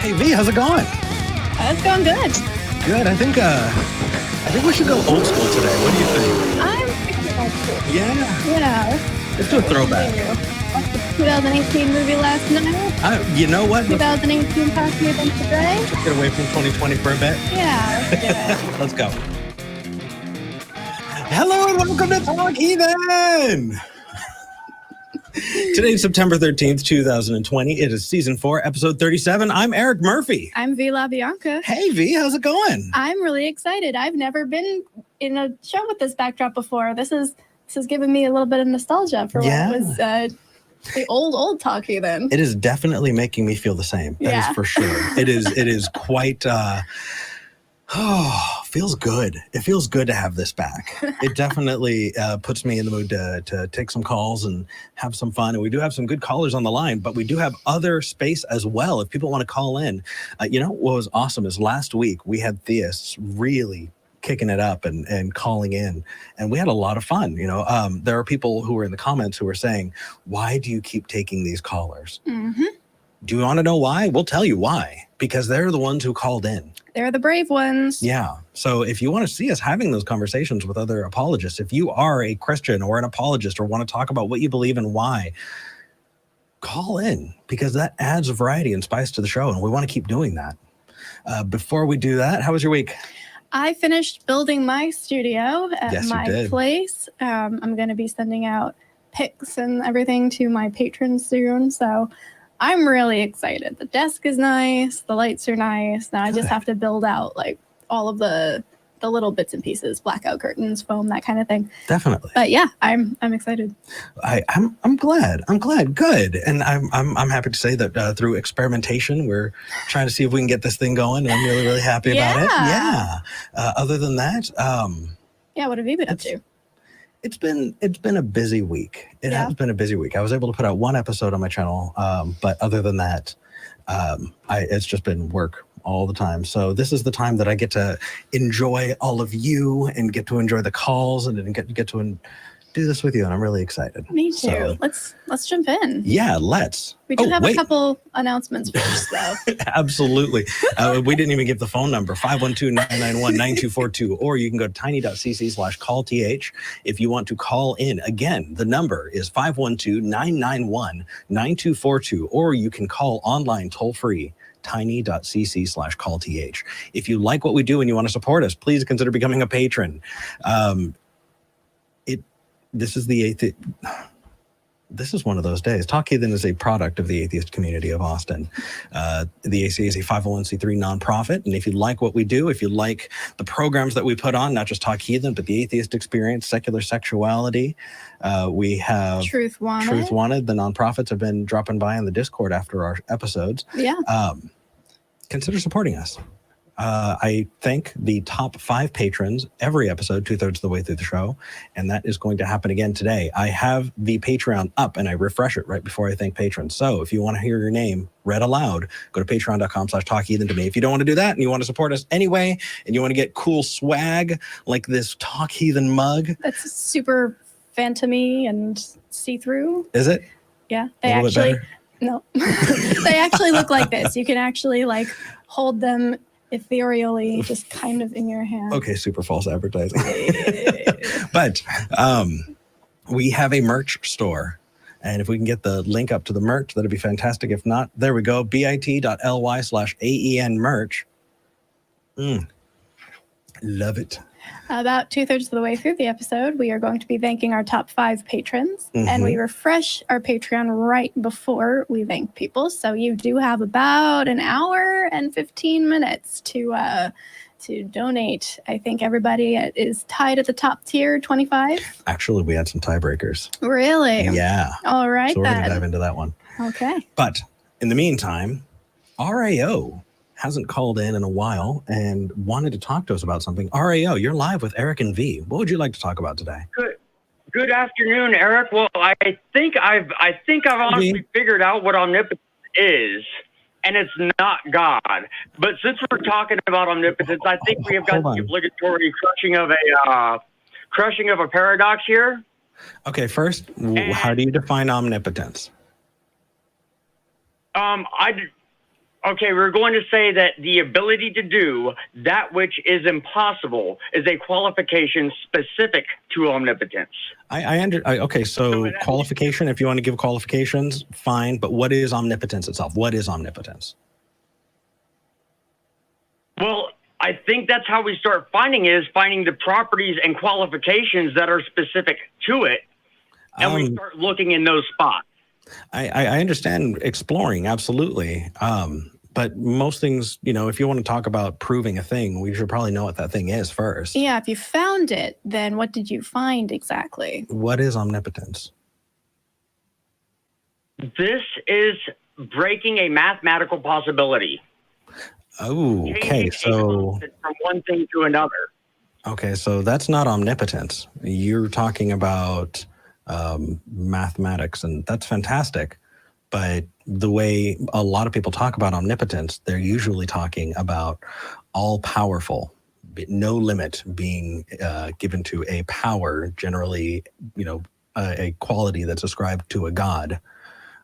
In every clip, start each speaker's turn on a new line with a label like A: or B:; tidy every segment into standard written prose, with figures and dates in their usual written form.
A: Hey V, how's it going?
B: It's going good.
A: Good. I think we should go old school today. What do you think?
B: I'm pretty old school.
A: Yeah. Let's do a throwback.
B: Watched the 2018 movie last night.
A: You know what?
B: 2018 talking about today.
A: Let's get away from 2020 for a bit.
B: Yeah, let's get it.
A: Let's go. Hello and welcome to Talk Heathen. Today's September 13th, 2020. It is season 4, episode 37. I'm Eric Murphy.
B: I'm Vi La Bianca.
A: Hey V, how's it going?
B: I'm really excited. I've never been in a show with this backdrop before. This is giving me a little bit of nostalgia for what was the old Talk Heathen.
A: It is definitely making me feel the same. That is for sure. It is quite feels good. It feels good to have this back. It definitely puts me in the mood to take some calls and have some fun. And we do have some good callers on the line, but we do have other space as well if people want to call in. What was awesome is last week we had Theists really kicking it up and calling in, and we had a lot of fun. There are people who were in the comments who were saying, why do you keep taking these callers? Mm-hmm. Do you want to know why? We'll tell you why, because they're the ones who called in.
B: They're the brave ones.
A: Yeah. So if you want to see us having those conversations with other apologists, if you are a Christian or an apologist or want to talk about what you believe and why, call in, because that adds variety and spice to the show, and we want to keep doing that. Before we do that, how was your week?
B: I finished building my studio at my place. I'm going to be sending out pics and everything to my patrons soon, so I'm really excited. The desk is nice. The lights are nice. Now I just have to build out like all of the little bits and pieces, blackout curtains, foam, that kind of thing.
A: Definitely.
B: But yeah, I'm excited.
A: I'm glad. Good. And I'm happy to say that through experimentation, we're trying to see if we can get this thing going. And I'm really, really happy about it. Yeah. Other than that,
B: what have you been up to?
A: It's been a busy week. It has been a busy week. I was able to put out one episode on my channel, but other than that, it's just been work all the time. So this is the time that I get to enjoy all of you and get to enjoy the calls and get to do this with you, and I'm really excited.
B: Me too. So, let's jump in.
A: Yeah, let's.
B: We do have a couple announcements first, though.
A: Absolutely. We didn't even give the phone number, 512-991-9242, or you can go to tiny.cc/callth if you want to call in. Again, the number is 512-991-9242, or you can call online toll-free, tiny.cc/callth. If you like what we do and you want to support us, please consider becoming a patron. This is one of those days. Talk Heathen is a product of the atheist community of Austin. The AC is a 501c3 nonprofit, and if you like what we do, if you like the programs that we put on, not just Talk Heathen, but the Atheist Experience, Secular Sexuality, we have
B: Truth Wanted.
A: The nonprofits have been dropping by on the Discord after our episodes.
B: Yeah.
A: Consider supporting us. I thank the top 5 patrons every episode, 2/3 of the way through the show, and that is going to happen again today. I have the Patreon up, and I refresh it right before I thank patrons. So if you want to hear your name read aloud, go to patreon.com/talkheathen to me. If you don't want to do that and you want to support us anyway, and you want to get cool swag like this Talk Heathen mug.
B: That's super phantom-y and see-through.
A: Is it?
B: Yeah. They actually look like this. You can actually like hold them ethereally, just kind of in your hand.
A: Okay, super false advertising. But we have a merch store, and if we can get the link up to the merch, that'd be fantastic. If not, there we go, bit.ly/AEN merch. Love it.
B: About 2/3 of the way through the episode, we are going to be thanking our top 5 patrons, and we refresh our Patreon right before we thank people. So you do have about an hour and 15 minutes to donate. I think everybody is tied at the top tier, 25.
A: Actually, we had some tiebreakers.
B: Really?
A: Yeah.
B: All right.
A: So we're going to dive into that one.
B: Okay.
A: But in the meantime, RAO hasn't called in a while and wanted to talk to us about something. RAO, you're live with Eric and V. What would you like to talk about today?
C: Good afternoon, Eric. Well, I think I've honestly figured out what omnipotence is, and it's not God. But since we're talking about omnipotence, I think we have got the obligatory crushing of a paradox here.
A: Okay, first, how do you define omnipotence?
C: Okay, we're going to say that the ability to do that which is impossible is a qualification specific to omnipotence.
A: Okay, so qualification, if you want to give qualifications, fine. But what is omnipotence itself? What is omnipotence?
C: Well, I think that's how we start finding the properties and qualifications that are specific to it. And we start looking in those spots.
A: I understand exploring, absolutely. But most things, if you want to talk about proving a thing, we should probably know what that thing is first.
B: Yeah, if you found it, then what did you find exactly?
A: What is omnipotence?
C: This is breaking a mathematical possibility.
A: Oh, okay. So
C: from one thing to another.
A: Okay, so that's not omnipotence. You're talking about mathematics, and that's fantastic. But the way a lot of people talk about omnipotence, they're usually talking about all-powerful, no limit being given to a power, generally, a quality that's ascribed to a god.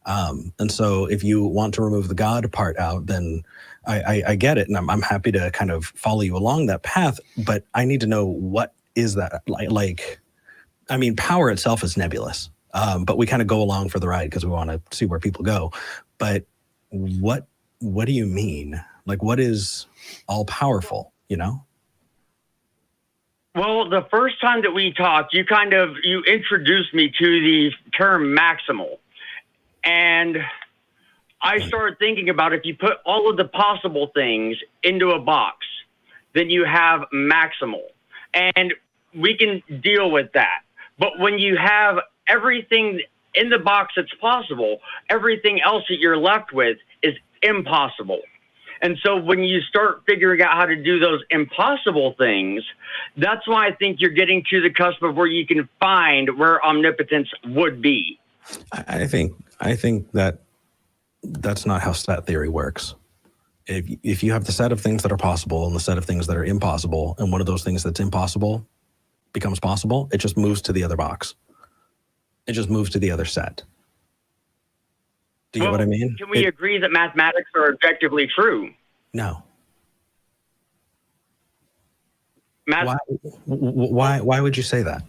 A: And so if you want to remove the God part out, then I get it. And I'm happy to kind of follow you along that path, but I need to know, what is that? Power itself is nebulous, but we kind of go along for the ride because we want to see where people go. But what do you mean? What is all powerful,
C: Well, the first time that we talked, you introduced me to the term maximal. And I started thinking about, if you put all of the possible things into a box, then you have maximal. And we can deal with that. But when you have everything in the box that's possible, everything else that you're left with is impossible. And so when you start figuring out how to do those impossible things, that's why I think you're getting to the cusp of where you can find where omnipotence would be.
A: I think that that's not how set theory works. If you have the set of things that are possible and the set of things that are impossible, and one of those things that's impossible becomes possible, it just moves to the other box. It just moves to the other set. Do you get what I mean?
C: Can we agree that mathematics are objectively true?
A: No. Why would you say that?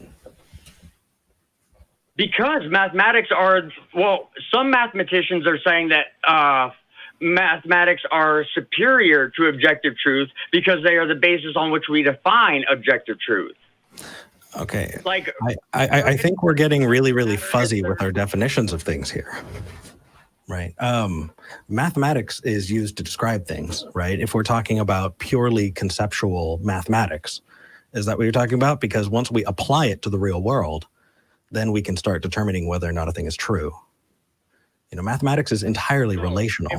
C: Because mathematics some mathematicians are saying that mathematics are superior to objective truth because they are the basis on which we define objective truth.
A: Okay. I think we're getting really, really fuzzy with our definitions of things here. Right. Mathematics is used to describe things, right? If we're talking about purely conceptual mathematics, is that what you're talking about? Because once we apply it to the real world, then we can start determining whether or not a thing is true. Mathematics is entirely relational.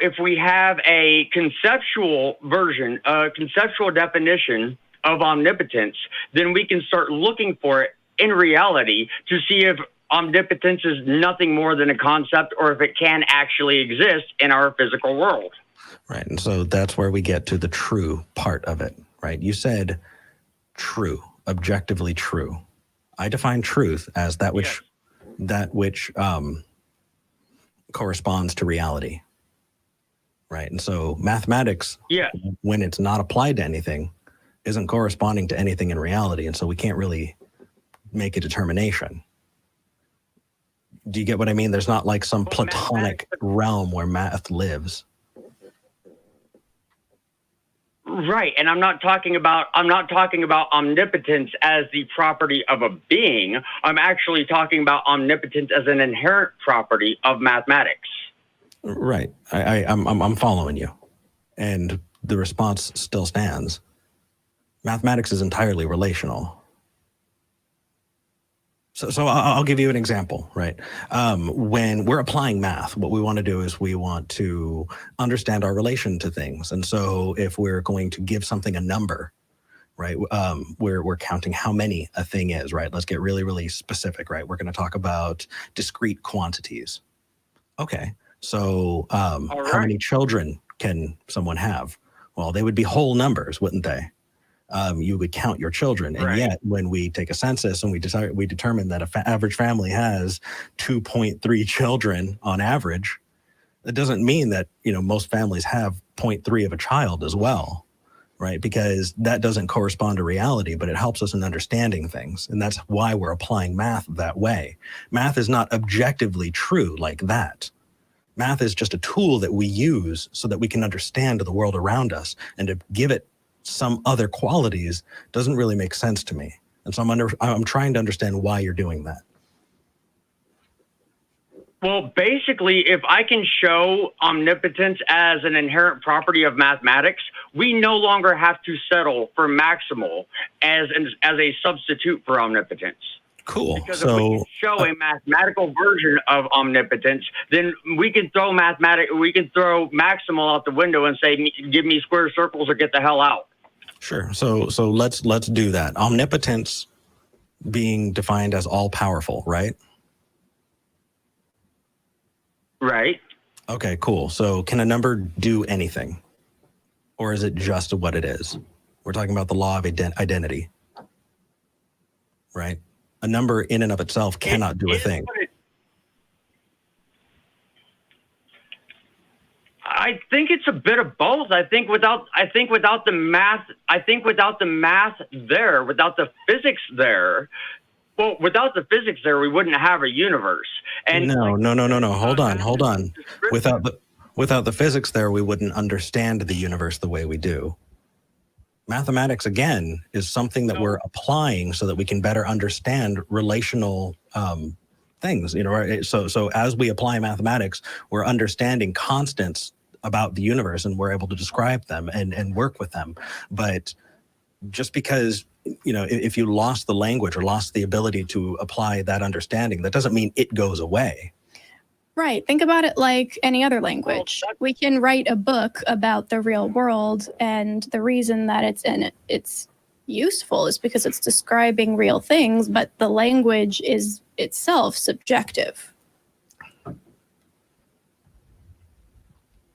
C: If we have a conceptual version, a conceptual definition of omnipotence, then we can start looking for it in reality to see if omnipotence is nothing more than a concept, or if it can actually exist in our physical world.
A: Right. And so that's where we get to the true part of it, right? You said true, objectively true. I define truth as that which corresponds to reality. Right. And so mathematics, when it's not applied to anything, isn't corresponding to anything in reality. And so we can't really make a determination. Do you get what I mean? There's not like some platonic realm where math lives.
C: Right. And I'm not talking about omnipotence as the property of a being. I'm actually talking about omnipotence as an inherent property of mathematics.
A: Right. I'm following you. And the response still stands. Mathematics is entirely relational. So I'll give you an example, right? When we're applying math, what we want to do is we want to understand our relation to things. And so if we're going to give something a number, right, we're counting how many a thing is, right? Let's get really, really specific, right? We're going to talk about discrete quantities. Okay, so how many children can someone have? Well, they would be whole numbers, wouldn't they? you would count your children. And
C: Right.
A: yet when we take a census and we determine that average family has 2.3 children on average, that doesn't mean that, most families have 0.3 of a child as well, right? Because that doesn't correspond to reality, but it helps us in understanding things. And that's why we're applying math that way. Math is not objectively true like that. Math is just a tool that we use so that we can understand the world around us, and to give it some other qualities doesn't really make sense to me. And so I'm trying to understand why you're doing that.
C: Well, basically, if I can show omnipotence as an inherent property of mathematics, we no longer have to settle for maximal as a substitute for omnipotence.
A: Cool.
C: Because if we can show a mathematical version of omnipotence, then we can throw maximal out the window and say, give me square circles or get the hell out.
A: Sure. So let's do that. Omnipotence being defined as all powerful, right?
C: Right.
A: Okay, cool. So can a number do anything? Or is it just what it is? We're talking about the law of identity, right? A number in and of itself cannot do a thing.
C: I think it's a bit of both. I think without the math there, without the physics there, without the physics there, we wouldn't have a universe. And
A: no. Hold on. Without the physics there, we wouldn't understand the universe the way we do. Mathematics, again, is something that we're applying so that we can better understand relational things. Right? So as we apply mathematics, we're understanding constants about the universe, and we're able to describe them and work with them. But just because, if you lost the language or lost the ability to apply that understanding, that doesn't mean it goes away.
B: Right. Think about it like any other language. We can write a book about the real world, and the reason that it's useful is because it's describing real things, but the language is itself subjective.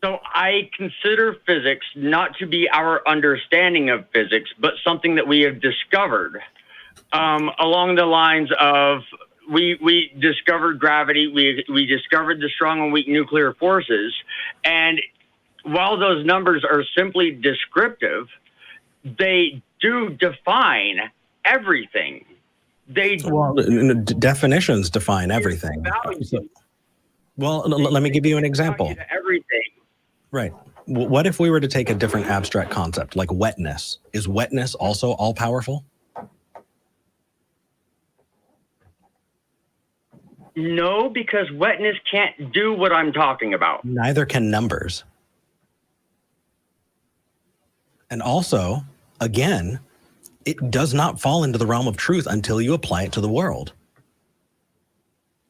C: So I consider physics not to be our understanding of physics, but something that we have discovered along the lines of we discovered gravity, we discovered the strong and weak nuclear forces, and while those numbers are simply descriptive, they do define everything.
A: Definitions define everything. Let me give you an example.
C: Everything.
A: Right. What if we were to take a different abstract concept, like wetness? Is wetness also all powerful?
C: No, because wetness can't do what I'm talking about.
A: Neither can numbers. And also, again, it does not fall into the realm of truth until you apply it to the world.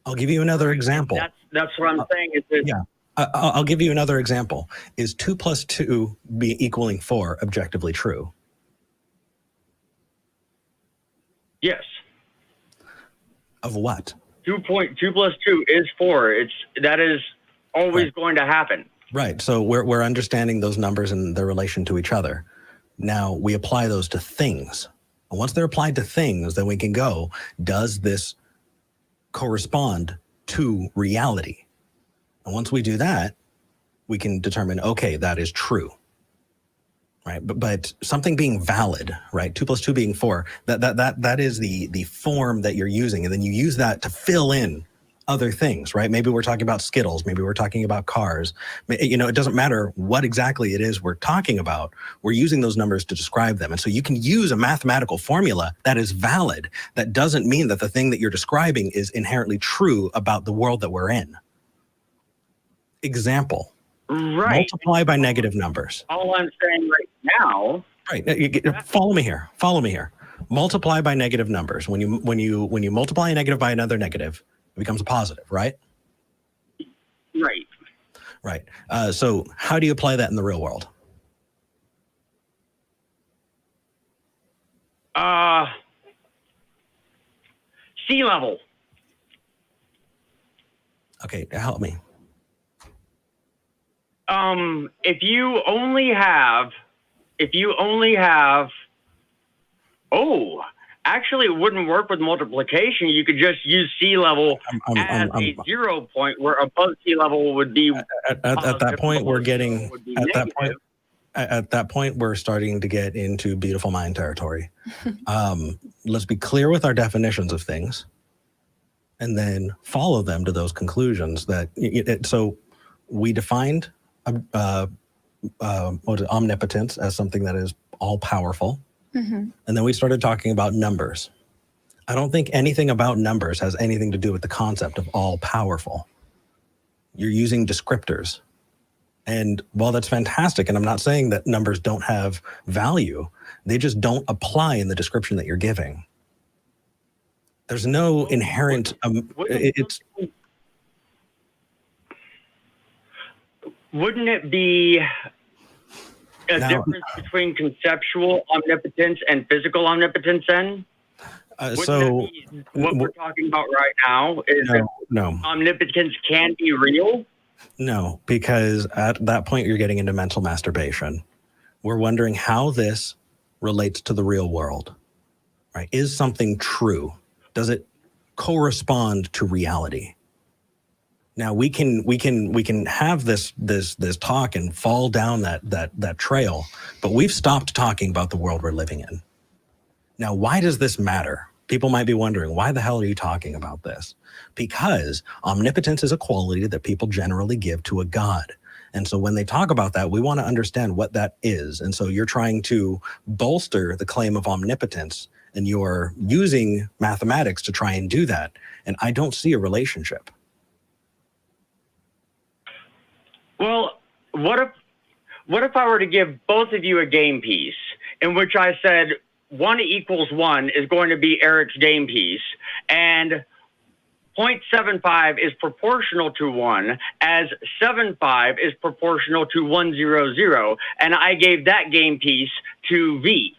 A: I'll give you another example.
C: That's what I'm saying.
A: I'll give you another example. Is 2 + 2 equaling 4 objectively true?
C: Yes.
A: Of what?
C: 2 + 2 is 4. That is always going to happen.
A: Right. So we're understanding those numbers and their relation to each other. Now we apply those to things. And once they're applied to things, then we can go, does this correspond to reality? And once we do that, we can determine, okay, that is true. Right. But something being valid, right? 2 + 2 being 4, that is the form that you're using. And then you use that to fill in other things, right? Maybe we're talking about Skittles. Maybe we're talking about cars. It doesn't matter what exactly it is we're talking about. We're using those numbers to describe them. And so you can use a mathematical formula that is valid. That doesn't mean that the thing that you're describing is inherently true about the world that we're in. Example.
C: Right.
A: Multiply by negative numbers.
C: All I'm saying right now.
A: Right. Follow me here. Multiply by negative numbers. When you multiply a negative by another negative, it becomes a positive, right?
C: Right.
A: Right. So how do you apply that in the real world?
C: Sea level.
A: Okay, help me.
C: If you only have Oh, actually, it wouldn't work with multiplication. You could just use sea level as a 0 point, where above sea level would be
A: at that point we're getting at that point we're starting to get into beautiful mind territory. Let's be clear with our definitions of things, and then follow them to those conclusions. So we defined omnipotence as something that is all powerful. And then we started talking about numbers. I don't think anything about numbers has anything to do with the concept of all powerful. You're using descriptors. And while that's fantastic, and I'm not saying that numbers don't have value, they just don't apply in the description that you're giving. There's no inherent,
C: wouldn't it be a difference between conceptual omnipotence and physical omnipotence then? So what we're talking about right now is
A: no.
C: Omnipotence can be real?
A: No, because at that point you're getting into mental masturbation. We're wondering how this relates to the real world, right? Is something true? Does it correspond to reality? Now we can have this talk and fall down that trail, but we've stopped talking about the world we're living in. Now, why does this matter? People might be wondering, why the hell are you talking about this? Because omnipotence is a quality that people generally give to a god. And so when they talk about that, we want to understand what that is. And so you're trying to bolster the claim of omnipotence, and you're using mathematics to try and do that. And I don't see a relationship.
C: Well, what if I were to give both of you a game piece in which I said 1 = 1 is going to be Eric's game piece, and 0.75 is proportional to 1, as 75 is proportional to 100, and I gave that game piece to V.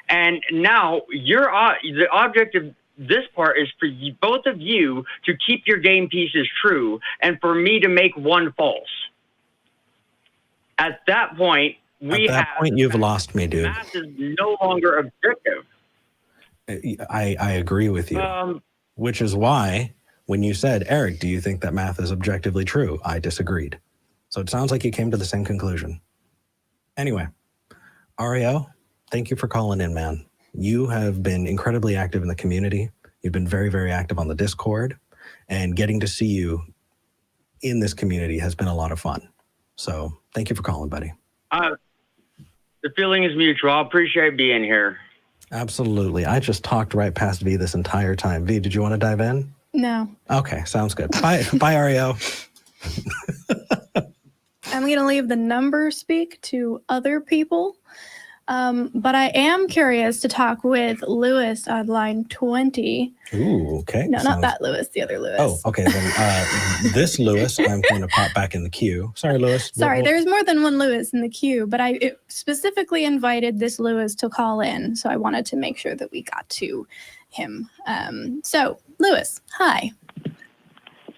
C: And now the object of this part is for both of you to keep your game pieces true, and for me to make one false. At that point,
A: you've lost me, dude.
C: Math is no longer objective.
A: I agree with you, which is why when you said, Eric, do you think that math is objectively true? I disagreed. So it sounds like you came to the same conclusion. Anyway, Ariel, thank you for calling in, man. You have been incredibly active in the community. You've been very, very active on the Discord, and getting to see you in this community has been a lot of fun. So thank you for calling, buddy.
C: The feeling is mutual. I appreciate being here.
A: Absolutely. I just talked right past V this entire time. V, did you want to dive in?
B: No.
A: Okay, sounds good. Bye, Ariel.
B: I'm going to leave the number speak to other people. But I am curious to talk with Lewis on line 20.
A: Ooh, okay.
B: No, not that Lewis, the other Lewis.
A: Oh, okay. Then this Lewis, I'm going to pop back in the queue. Sorry, Lewis.
B: Sorry, there's more than one Lewis in the queue, but I specifically invited this Lewis to call in, so I wanted to make sure that we got to him. So, Lewis, hi.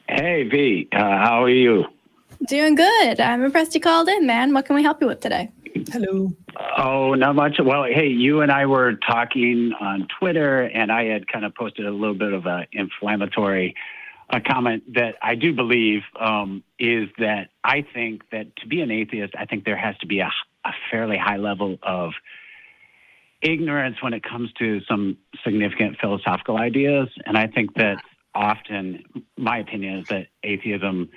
D: Hey, V. How are you?
B: Doing good. I'm impressed you called in, man. What can we help you with today?
A: Hello.
D: Oh, not much. Well, hey, you and I were talking on Twitter, and I had kind of posted a little bit of an inflammatory comment that I do believe is that I think that to be an atheist, I think there has to be a fairly high level of ignorance when it comes to some significant philosophical ideas. And I think that often, my opinion is that atheism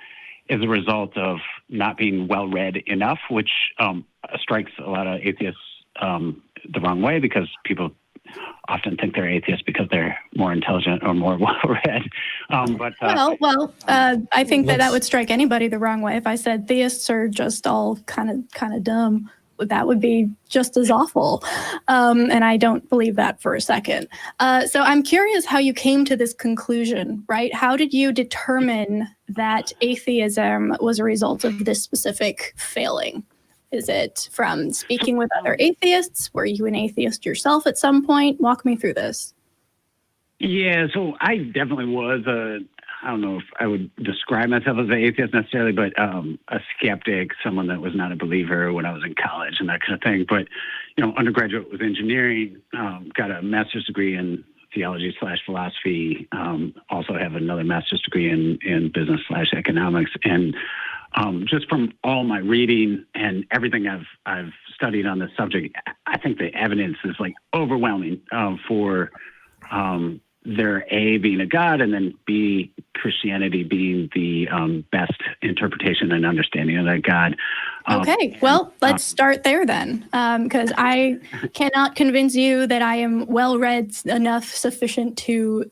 D: is a result of not being well-read enough, which strikes a lot of atheists the wrong way, because people often think they're atheists because they're more intelligent or more well-read.
B: I think that would strike anybody the wrong way. If I said theists are just all kind of dumb, that would be just as awful. And I don't believe that for a second. So I'm curious how you came to this conclusion, right? How did you determine that atheism was a result of this specific failing? Is it from speaking with other atheists? Were you an atheist yourself at some point? Walk me through this.
D: Yeah, so I definitely was I don't know if I would describe myself as an atheist necessarily, but a skeptic, someone that was not a believer when I was in college and that kind of thing. But, undergraduate was engineering, got a master's degree in theology/philosophy, also have another master's degree in business/economics. And just from all my reading and everything I've studied on this subject, I think the evidence is like overwhelming for there A, being a God, and then B, Christianity being the best interpretation and understanding of that God.
B: Okay, well, let's start there then, because I cannot convince you that I am well-read enough sufficient to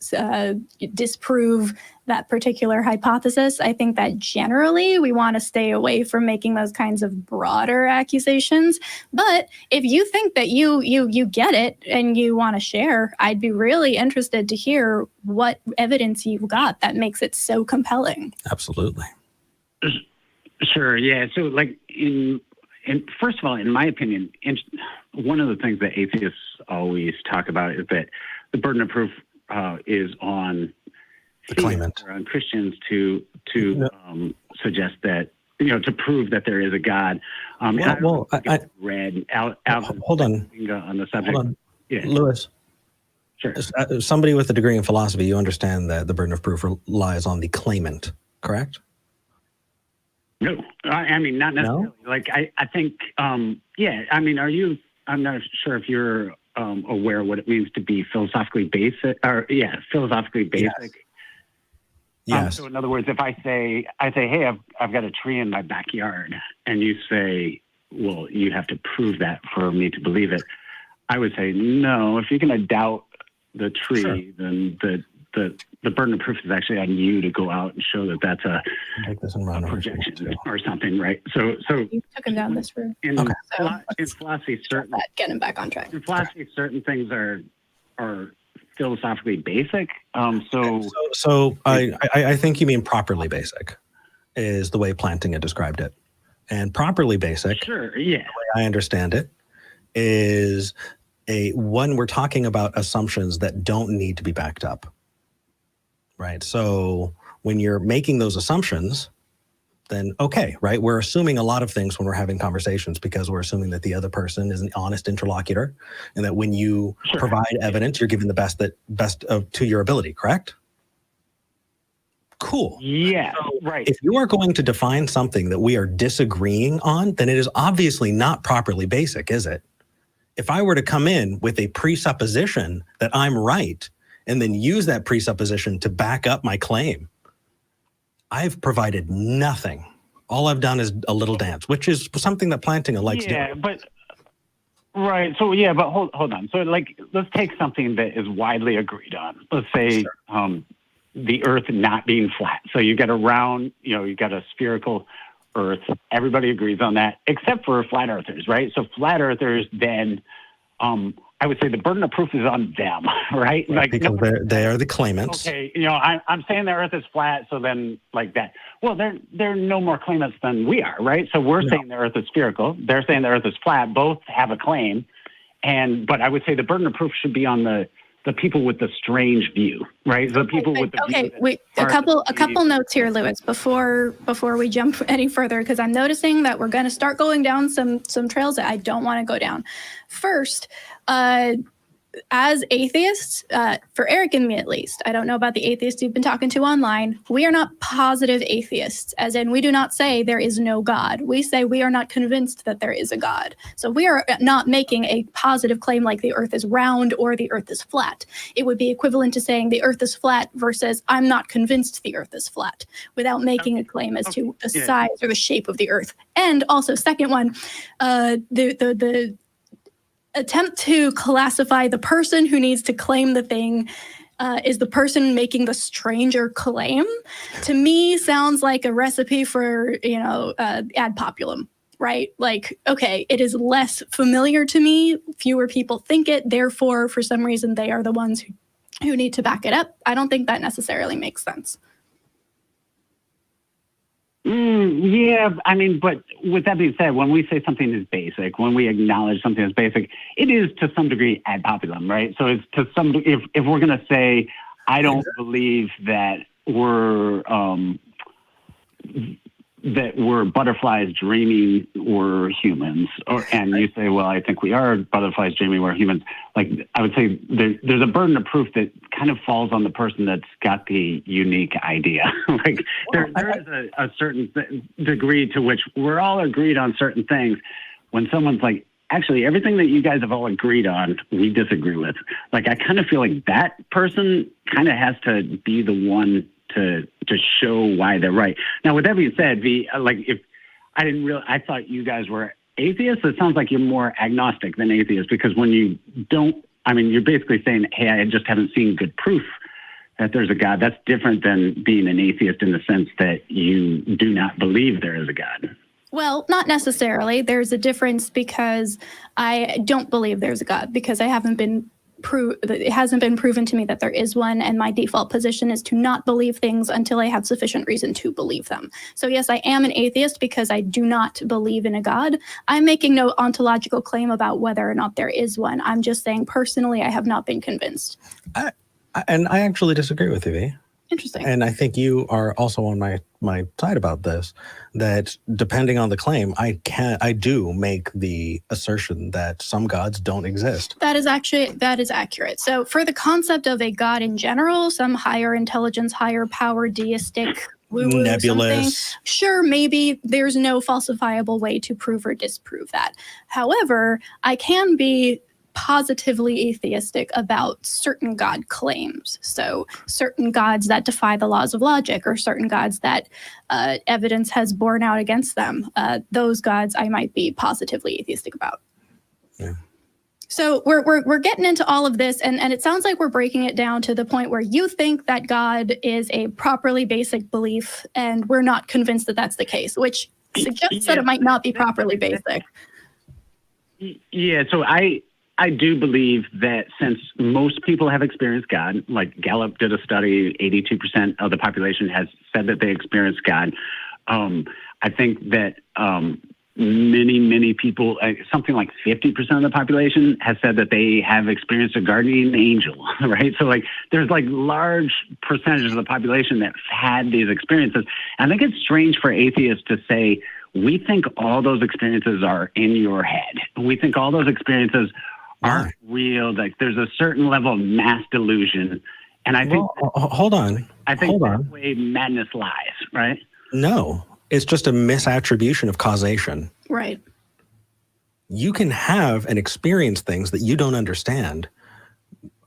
B: disprove that particular hypothesis. I think that generally we want to stay away from making those kinds of broader accusations. But if you think that you get it and you want to share, I'd be really interested to hear what evidence you've got that makes it so compelling.
A: Absolutely.
D: Sure. Yeah. So, like, first of all, in my opinion, one of the things that atheists always talk about is that the burden of proof is on
A: the claimant,
D: or on Christians to suggest that, to prove that there is a God.
A: I
D: read
A: hold on
D: the subject.
A: Hold on.
D: Yeah.
A: Lewis.
D: Sure.
A: Somebody with a degree in philosophy, you understand that the burden of proof lies on the claimant, correct?
D: No, I mean, not necessarily. No? Like, I think, yeah, I mean, I'm not sure if you're aware what it means to be philosophically basic, philosophically basic.
A: Yes.
D: So in other words, if I say, hey, I've got a tree in my backyard, and you say, well, you have to prove that for me to believe it, I would say, no, if you're going to doubt the tree, sure, then the burden of proof is actually on you to go out and show that that's a projection or something, right? So
B: you took him down this route.
D: In philosophy,
B: get him back on track.
D: In philosophy, Certain things are philosophically basic.
A: So I think you mean properly basic is the way Plantinga described it, and properly basic.
D: Sure. Yeah.
A: The way I understand it is one we're talking about assumptions that don't need to be backed up. Right. So when you're making those assumptions, then okay, right? We're assuming a lot of things when we're having conversations because we're assuming that the other person is an honest interlocutor, and that when you sure provide evidence, you're giving the best to your ability. Correct? Cool.
D: Yeah. So, right.
A: If you are going to define something that we are disagreeing on, then it is obviously not properly basic, is it? If I were to come in with a presupposition that I'm right, and then use that presupposition to back up my claim, I've provided nothing. All I've done is a little dance, which is something that Plantinga likes doing.
D: Yeah, but right. So yeah, but hold on. So like, let's take something that is widely agreed on. Let's say sure, the Earth not being flat. So you got a round, you got a spherical Earth. Everybody agrees on that, except for flat earthers, right? So flat earthers then, I would say the burden of proof is on them, right?
A: Like, because they are the claimants.
D: Okay, I'm saying the Earth is flat, so then like that. Well, they're no more claimants than we are, right? So we're saying the Earth is spherical. They're saying the Earth is flat. Both have a claim, but I would say the burden of proof should be on the people with the strange view, right? The people with the view.
B: Wait, a couple notes here, Lewis, before we jump any further, because I'm noticing that we're going to start going down some trails that I don't want to go down. First, as atheists, for Eric and me at least, I don't know about the atheists you've been talking to online, we are not positive atheists, as in we do not say there is no God. We say we are not convinced that there is a God. So we are not making a positive claim like the Earth is round or the Earth is flat. It would be equivalent to saying the Earth is flat versus I'm not convinced the Earth is flat, without making a claim as to the size or the shape of the Earth. And also, second one, the attempt to classify the person who needs to claim the thing is the person making the stranger claim, to me sounds like a recipe for, ad populum, right? Like, okay, it is less familiar to me. Fewer people think it. Therefore, for some reason, they are the ones who need to back it up. I don't think that necessarily makes sense.
D: Yeah, I mean, but with that being said, when we say something is basic, when we acknowledge something is basic, it is to some degree ad populum, right? So it's to some, if we're going to say, I don't believe that we're butterflies dreaming we're humans, and you say, well, I think we are butterflies dreaming we're humans. Like, I would say there's a burden of proof that kind of falls on the person that's got the unique idea. Like, there is a certain degree to which we're all agreed on certain things. When someone's like, actually, everything that you guys have all agreed on, we disagree with. Like, I kind of feel like that person kind of has to be the one to show why they're right. Now, with that being said, if I thought you guys were atheists. It sounds like you're more agnostic than atheist, because when you don't, you're basically saying, hey, I just haven't seen good proof that there's a God. That's different than being an atheist in the sense that you do not believe there is a God.
B: Well, not necessarily. There's a difference, because I don't believe there's a God, because it hasn't been proven to me that there is one, and my default position is to not believe things until I have sufficient reason to believe them. So yes, I am an atheist because I do not believe in a God. I'm making no ontological claim about whether or not there is one. I'm just saying, personally, I have not been convinced.
A: I actually disagree with you, Vi.
B: Interesting.
A: And I think you are also on my side about this, that depending on the claim, I do make the assertion that some gods don't exist.
B: That is accurate. So for the concept of a God in general, some higher intelligence, higher power, deistic, woo-woo,
A: nebulous.
B: Something, sure, maybe there's no falsifiable way to prove or disprove that. However, I can be positively atheistic about certain God claims. So certain gods that defy the laws of logic, or certain gods that evidence has borne out against them. Those gods I might be positively atheistic about.
A: Yeah.
B: So we're getting into all of this, and it sounds like we're breaking it down to the point where you think that God is a properly basic belief, and we're not convinced that that's the case, which suggests that it might not be properly basic.
D: Yeah, so I do believe that since most people have experienced God, like Gallup did a study, 82% of the population has said that they experienced God. I think that many people, something like 50% of the population has said that they have experienced a guardian angel, right? So like there's like large percentages of the population that had these experiences. And I think it's strange for atheists to say, we think all those experiences are in your head. We think all those experiences aren't real. Like there's a certain level of mass delusion, and I think
A: hold on.
D: I think that's the way madness lies, right?
A: No, it's just a misattribution of causation.
B: Right.
A: You can have and experience things that you don't understand.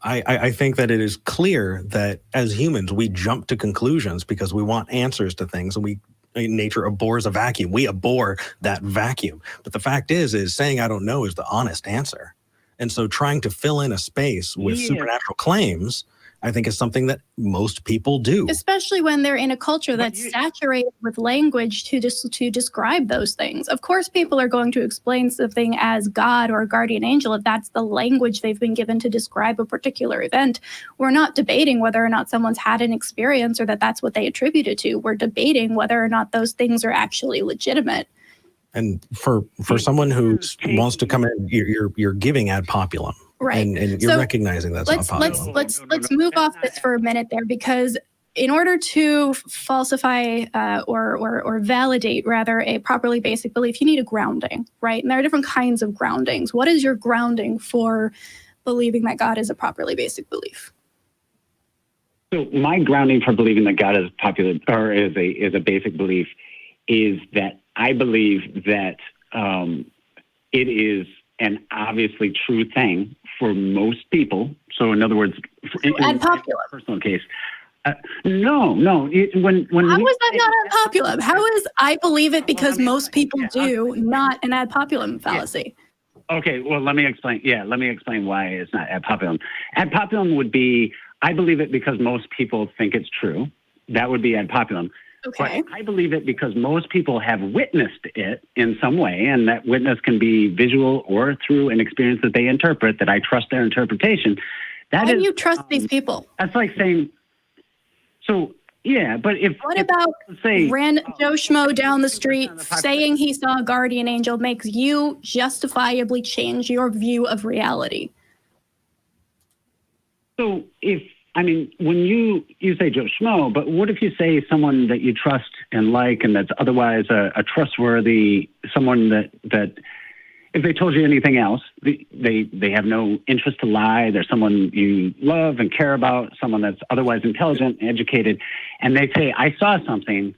A: I think that it is clear that as humans we jump to conclusions because we want answers to things, and nature abhors a vacuum. We abhor that vacuum. But the fact is saying I don't know is the honest answer. And so trying to fill in a space with supernatural claims, I think, is something that most people do.
B: Especially when they're in a culture that's saturated with language to describe those things. Of course, people are going to explain something as God or guardian angel if that's the language they've been given to describe a particular event. We're not debating whether or not someone's had an experience or that that's what they attribute it to. We're debating whether or not those things are actually legitimate.
A: And for someone who wants to come in, you're giving ad populum,
B: right?
A: And you're recognizing that's not populum.
B: Let's move off this for a minute there, because in order to falsify or validate rather a properly basic belief, you need a grounding, right? And there are different kinds of groundings. What is your grounding for believing that God is a properly basic belief?
D: So my grounding for believing that God is popular or is a basic belief is that I believe that it is an obviously true thing for most people. So in other words, in my personal case, no. How is
B: that not ad populum? How is I believe it because most people do not an ad populum fallacy?
D: Yeah. Okay, well, let me explain. Yeah, let me explain why it's not ad populum. Ad populum would be, I believe it because most people think it's true. That would be ad populum.
B: Okay.
D: But I believe it because most people have witnessed it in some way, and that witness can be visual or through an experience that they interpret, that I trust their interpretation.
B: Why do you trust these people?
D: That's like saying, so, yeah, but
B: What about random Joe Schmo down the street saying he saw a guardian angel makes you justifiably change your view of reality?
D: So if I mean, when you say Joe Schmo, but what if you say someone that you trust and like, and that's otherwise a trustworthy, someone that if they told you anything else, they have no interest to lie. They're someone you love and care about, someone that's otherwise intelligent, educated, and they say, I saw something.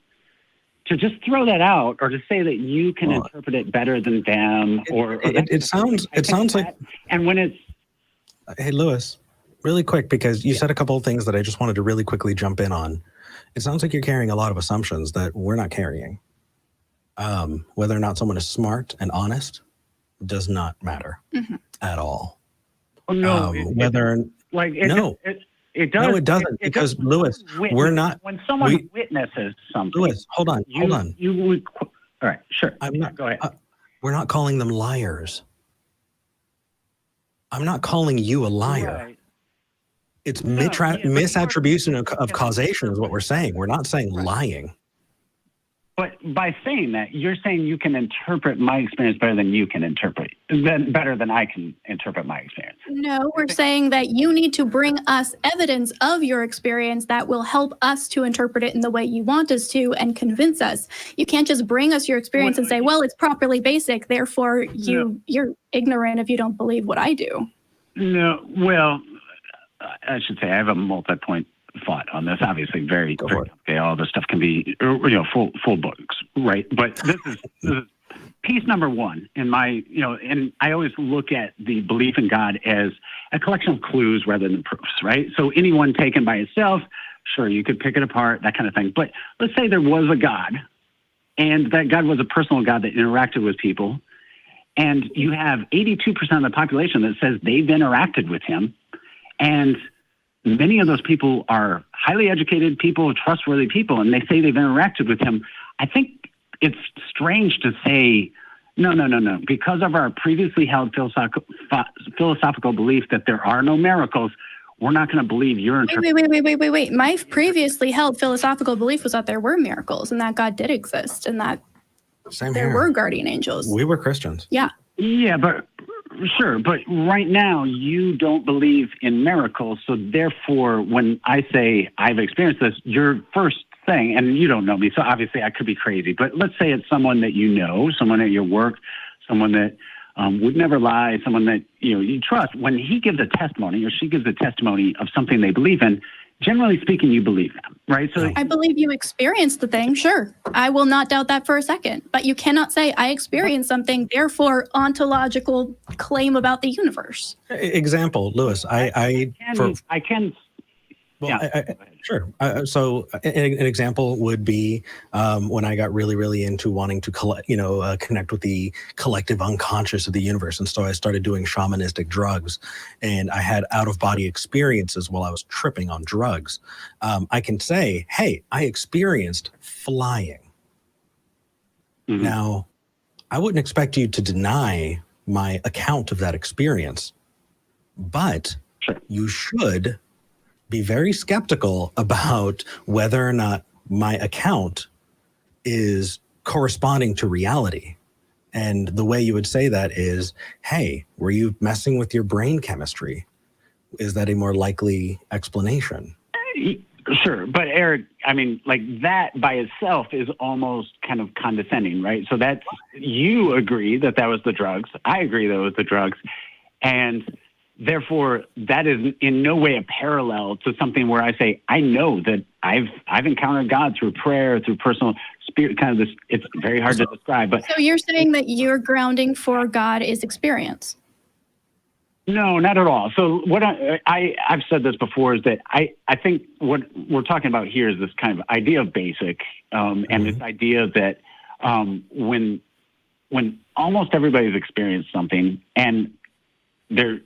D: To just throw that out, or to say that you can interpret it better than them,
A: it sounds like.
D: And when it's,
A: hey, Lewis, really quick, because you said a couple of things that I just wanted to really quickly jump in on. It sounds like you're carrying a lot of assumptions that we're not carrying. Whether or not someone is smart and honest does not matter at all.
D: Oh, no,
A: It does. No, it doesn't, because Lewis, we're not.
D: When someone witnesses something.
A: Lewis, hold on.
D: You would. All right, sure.
A: I'm not.
D: Go ahead.
A: We're not calling them liars. I'm not calling you a liar.
D: Right.
A: It's misattribution of causation is what we're saying. We're not saying lying.
D: But by saying that, you're saying you can interpret my experience better than you can interpret, better than I can interpret my experience.
B: No, we're saying that you need to bring us evidence of your experience that will help us to interpret it in the way you want us to and convince us. You can't just bring us your experience and say, well, it's properly basic, therefore you're ignorant if you don't believe what I do.
D: No, well, I should say I have a multi-point thought on this. Obviously, very complicated. All this stuff can be, full books, right? But this is piece number one in my, and I always look at the belief in God as a collection of clues rather than proofs, right? So anyone taken by itself, sure, you could pick it apart, that kind of thing. But let's say there was a God, and that God was a personal God that interacted with people, and you have 82% of the population that says they've interacted with him, and many of those people are highly educated people, trustworthy people, and they say they've interacted with him. I think it's strange to say, no. Because of our previously held philosophical belief that there are no miracles, we're not going to believe your interpretation.
B: Wait. My previously held philosophical belief was that there were miracles and that God did exist and that there were guardian angels.
A: We were Christians.
B: Yeah.
D: Yeah, but sure. But right now you don't believe in miracles. So therefore, when I say I've experienced this, your first thing, and you don't know me, so obviously I could be crazy, but let's say it's someone that you know, someone at your work, someone that would never lie, someone that you trust. When he gives a testimony or she gives a testimony of something they believe in, generally speaking, you believe them, right? So
B: I believe you experienced the thing, sure. I will not doubt that for a second. But you cannot say I experienced something, therefore ontological claim about the universe.
A: Example, Lewis, I can. Well,
D: yeah.
A: Sure. So an example would be when I got really into wanting to connect with the collective unconscious of the universe. And so I started doing shamanistic drugs, and I had out-of-body experiences while I was tripping on drugs. I can say, hey, I experienced flying. Mm-hmm. Now, I wouldn't expect you to deny my account of that experience, but you should be very skeptical about whether or not my account is corresponding to reality. And the way you would say that is, hey, were you messing with your brain chemistry? Is that a more likely explanation?
D: Sure. But Eric, I mean, like that by itself is almost kind of condescending, right? So that's, you agree that was the drugs. I agree that was the drugs. And therefore, that is in no way a parallel to something where I say, I know that I've encountered God through prayer, through personal spirit, kind of this, it's very hard to describe. But
B: so you're saying that your grounding for God is experience?
D: No, not at all. So what I've said this before is that I think what we're talking about here is this kind of idea of basic, and this idea that when almost everybody's experienced something and they're,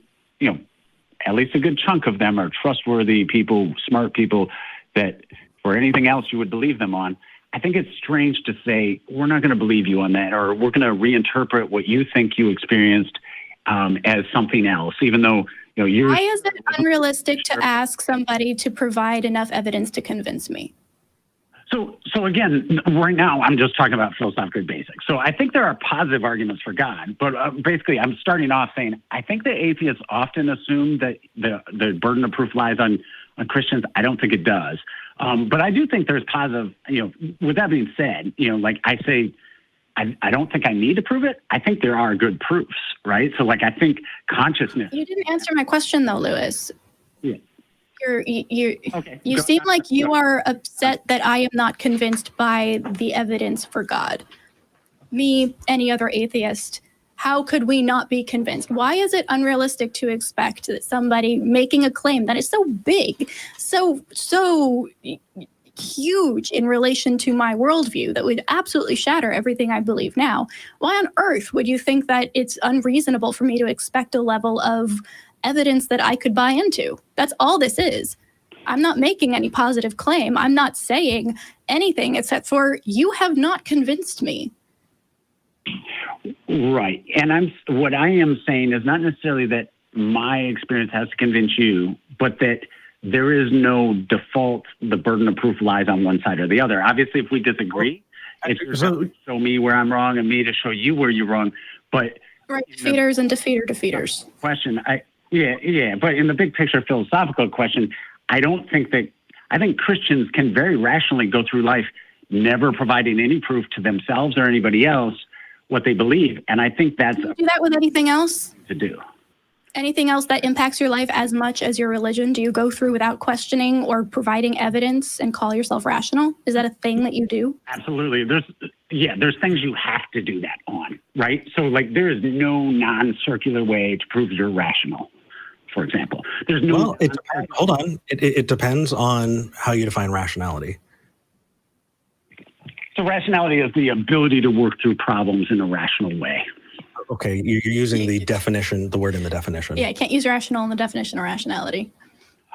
D: at least a good chunk of them are trustworthy people, smart people that for anything else you would believe them on. I think it's strange to say, we're not going to believe you on that, or we're going to reinterpret what you think you experienced as something else, even though, you're...
B: Why is it unrealistic to ask somebody to provide enough evidence to convince me?
D: So again, right now I'm just talking about philosophical basics. So I think there are positive arguments for God, but basically I'm starting off saying I think that atheists often assume that the burden of proof lies on Christians? I don't think it does. But I do think there's positive, with that being said, like I say, I don't think I need to prove it. I think there are good proofs, right? So like, I think consciousness.
B: You didn't answer my question though, Lewis.
D: Yeah.
B: You seem like you are upset that I am not convinced by the evidence for God. Me, any other atheist, how could we not be convinced? Why is it unrealistic to expect that somebody making a claim that is so big, so huge in relation to my worldview that would absolutely shatter everything I believe now? Why on earth would you think that it's unreasonable for me to expect a level of evidence that I could buy into? That's all this is. I'm not making any positive claim. I'm not saying anything except for you have not convinced me.
D: Right. And what I am saying is not necessarily that my experience has to convince you, but that there is no default, the burden of proof lies on one side or the other. Obviously, if we disagree, it's your job to show me where I'm wrong and me to show you where you're wrong. But
B: right, defeaters and defeaters.
D: Question. But in the big picture philosophical question, I think Christians can very rationally go through life never providing any proof to themselves or anybody else what they believe. And I think that's...
B: Do you do that with anything else?
D: To do.
B: Anything else that impacts your life as much as your religion? Do you go through without questioning or providing evidence and call yourself rational? Is that a thing that you do?
D: Absolutely. There's things you have to do that on, right? So like there is no non-circular way to prove you're rational, for example. There's no...
A: Well, hold on. It depends on how you define rationality.
D: So rationality is the ability to work through problems in a rational way.
A: Okay, you're using the definition, the word in the definition.
B: Yeah, I can't use rational in the definition of rationality.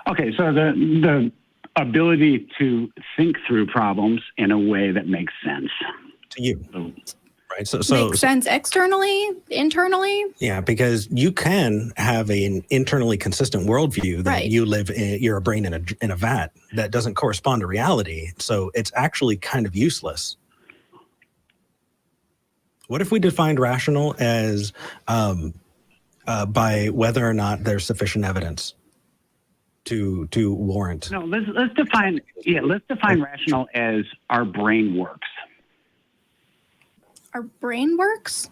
D: Okay, so the ability to think through problems in a way that makes sense.
A: To you. Right. So
B: makes sense externally, internally?
A: Yeah, because you can have an internally consistent worldview that you live in, you're a brain in a vat that doesn't correspond to reality. So it's actually kind of useless. What if we defined rational as by whether or not there's sufficient evidence to warrant?
D: No, let's define rational as our brain works.
B: Our brain works?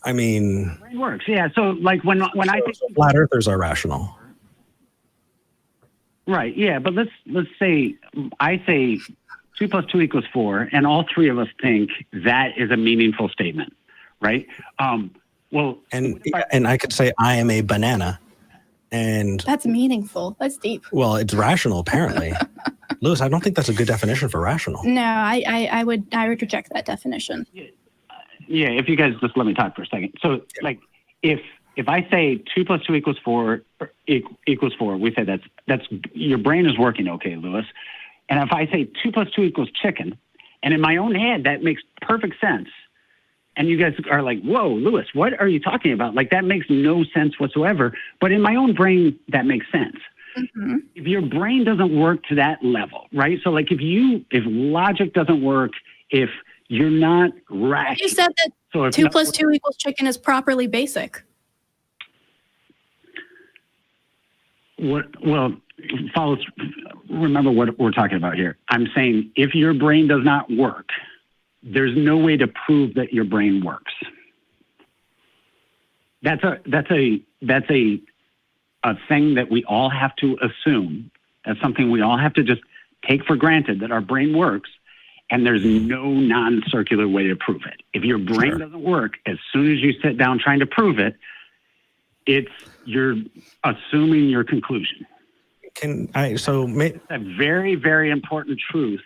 A: I mean,
D: brain works. Yeah. So like when I think
A: flat earthers are rational.
D: Right. Yeah. But let's say I say 2 + 2 = 4, and all three of us think that is a meaningful statement, right? Well,
A: and I could say I am a banana, and
B: that's meaningful. That's deep.
A: Well, it's rational, apparently. Lewis, I don't think that's a good definition for rational.
B: No, I would reject that definition.
D: Yeah. If you guys just let me talk for a second. So, like, if I say 2 + 2 = 4 equals 4, we say that's your brain is working okay, Lewis. And if I say 2 + 2 = chicken, and in my own head that makes perfect sense, and you guys are like, "Whoa, Lewis, what are you talking about? Like that makes no sense whatsoever." But in my own brain, that makes sense. Mm-hmm. If your brain doesn't work to that level, right? So, like, if logic doesn't work, if you're not rational.
B: You said that 2 + 2 = chicken is properly basic.
D: Well, remember what we're talking about here. I'm saying if your brain does not work, there's no way to prove that your brain works. That's a thing that we all have to assume. That's something we all have to just take for granted, that our brain works, and there's no non-circular way to prove it. If your brain doesn't work, as soon as you sit down trying to prove it, you're assuming your conclusion. It's a very, very important truth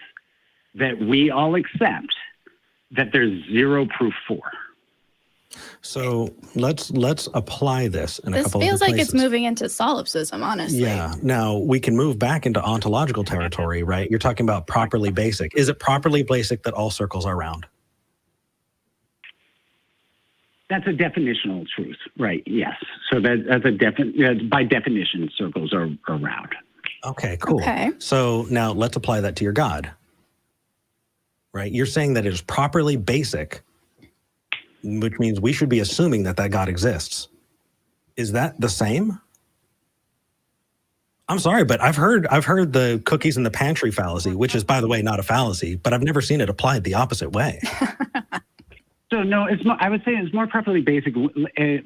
D: that we all accept, that there's zero proof for.
A: So let's apply this in a couple of places.
B: This feels like it's moving into solipsism, honestly.
A: Yeah. Now we can move back into ontological territory, right? You're talking about properly basic. Is it properly basic that all circles are round?
D: That's a definitional truth, right? Yes. So that's by definition, circles are round.
A: Okay, cool.
B: Okay.
A: So now let's apply that to your God, right? You're saying that it is properly basic, which means we should be assuming that God exists. Is that the same? I'm sorry, but I've heard the cookies in the pantry fallacy, which is, by the way, not a fallacy, but I've never seen it applied the opposite way.
D: So no, it's more, I would say it's more properly basic,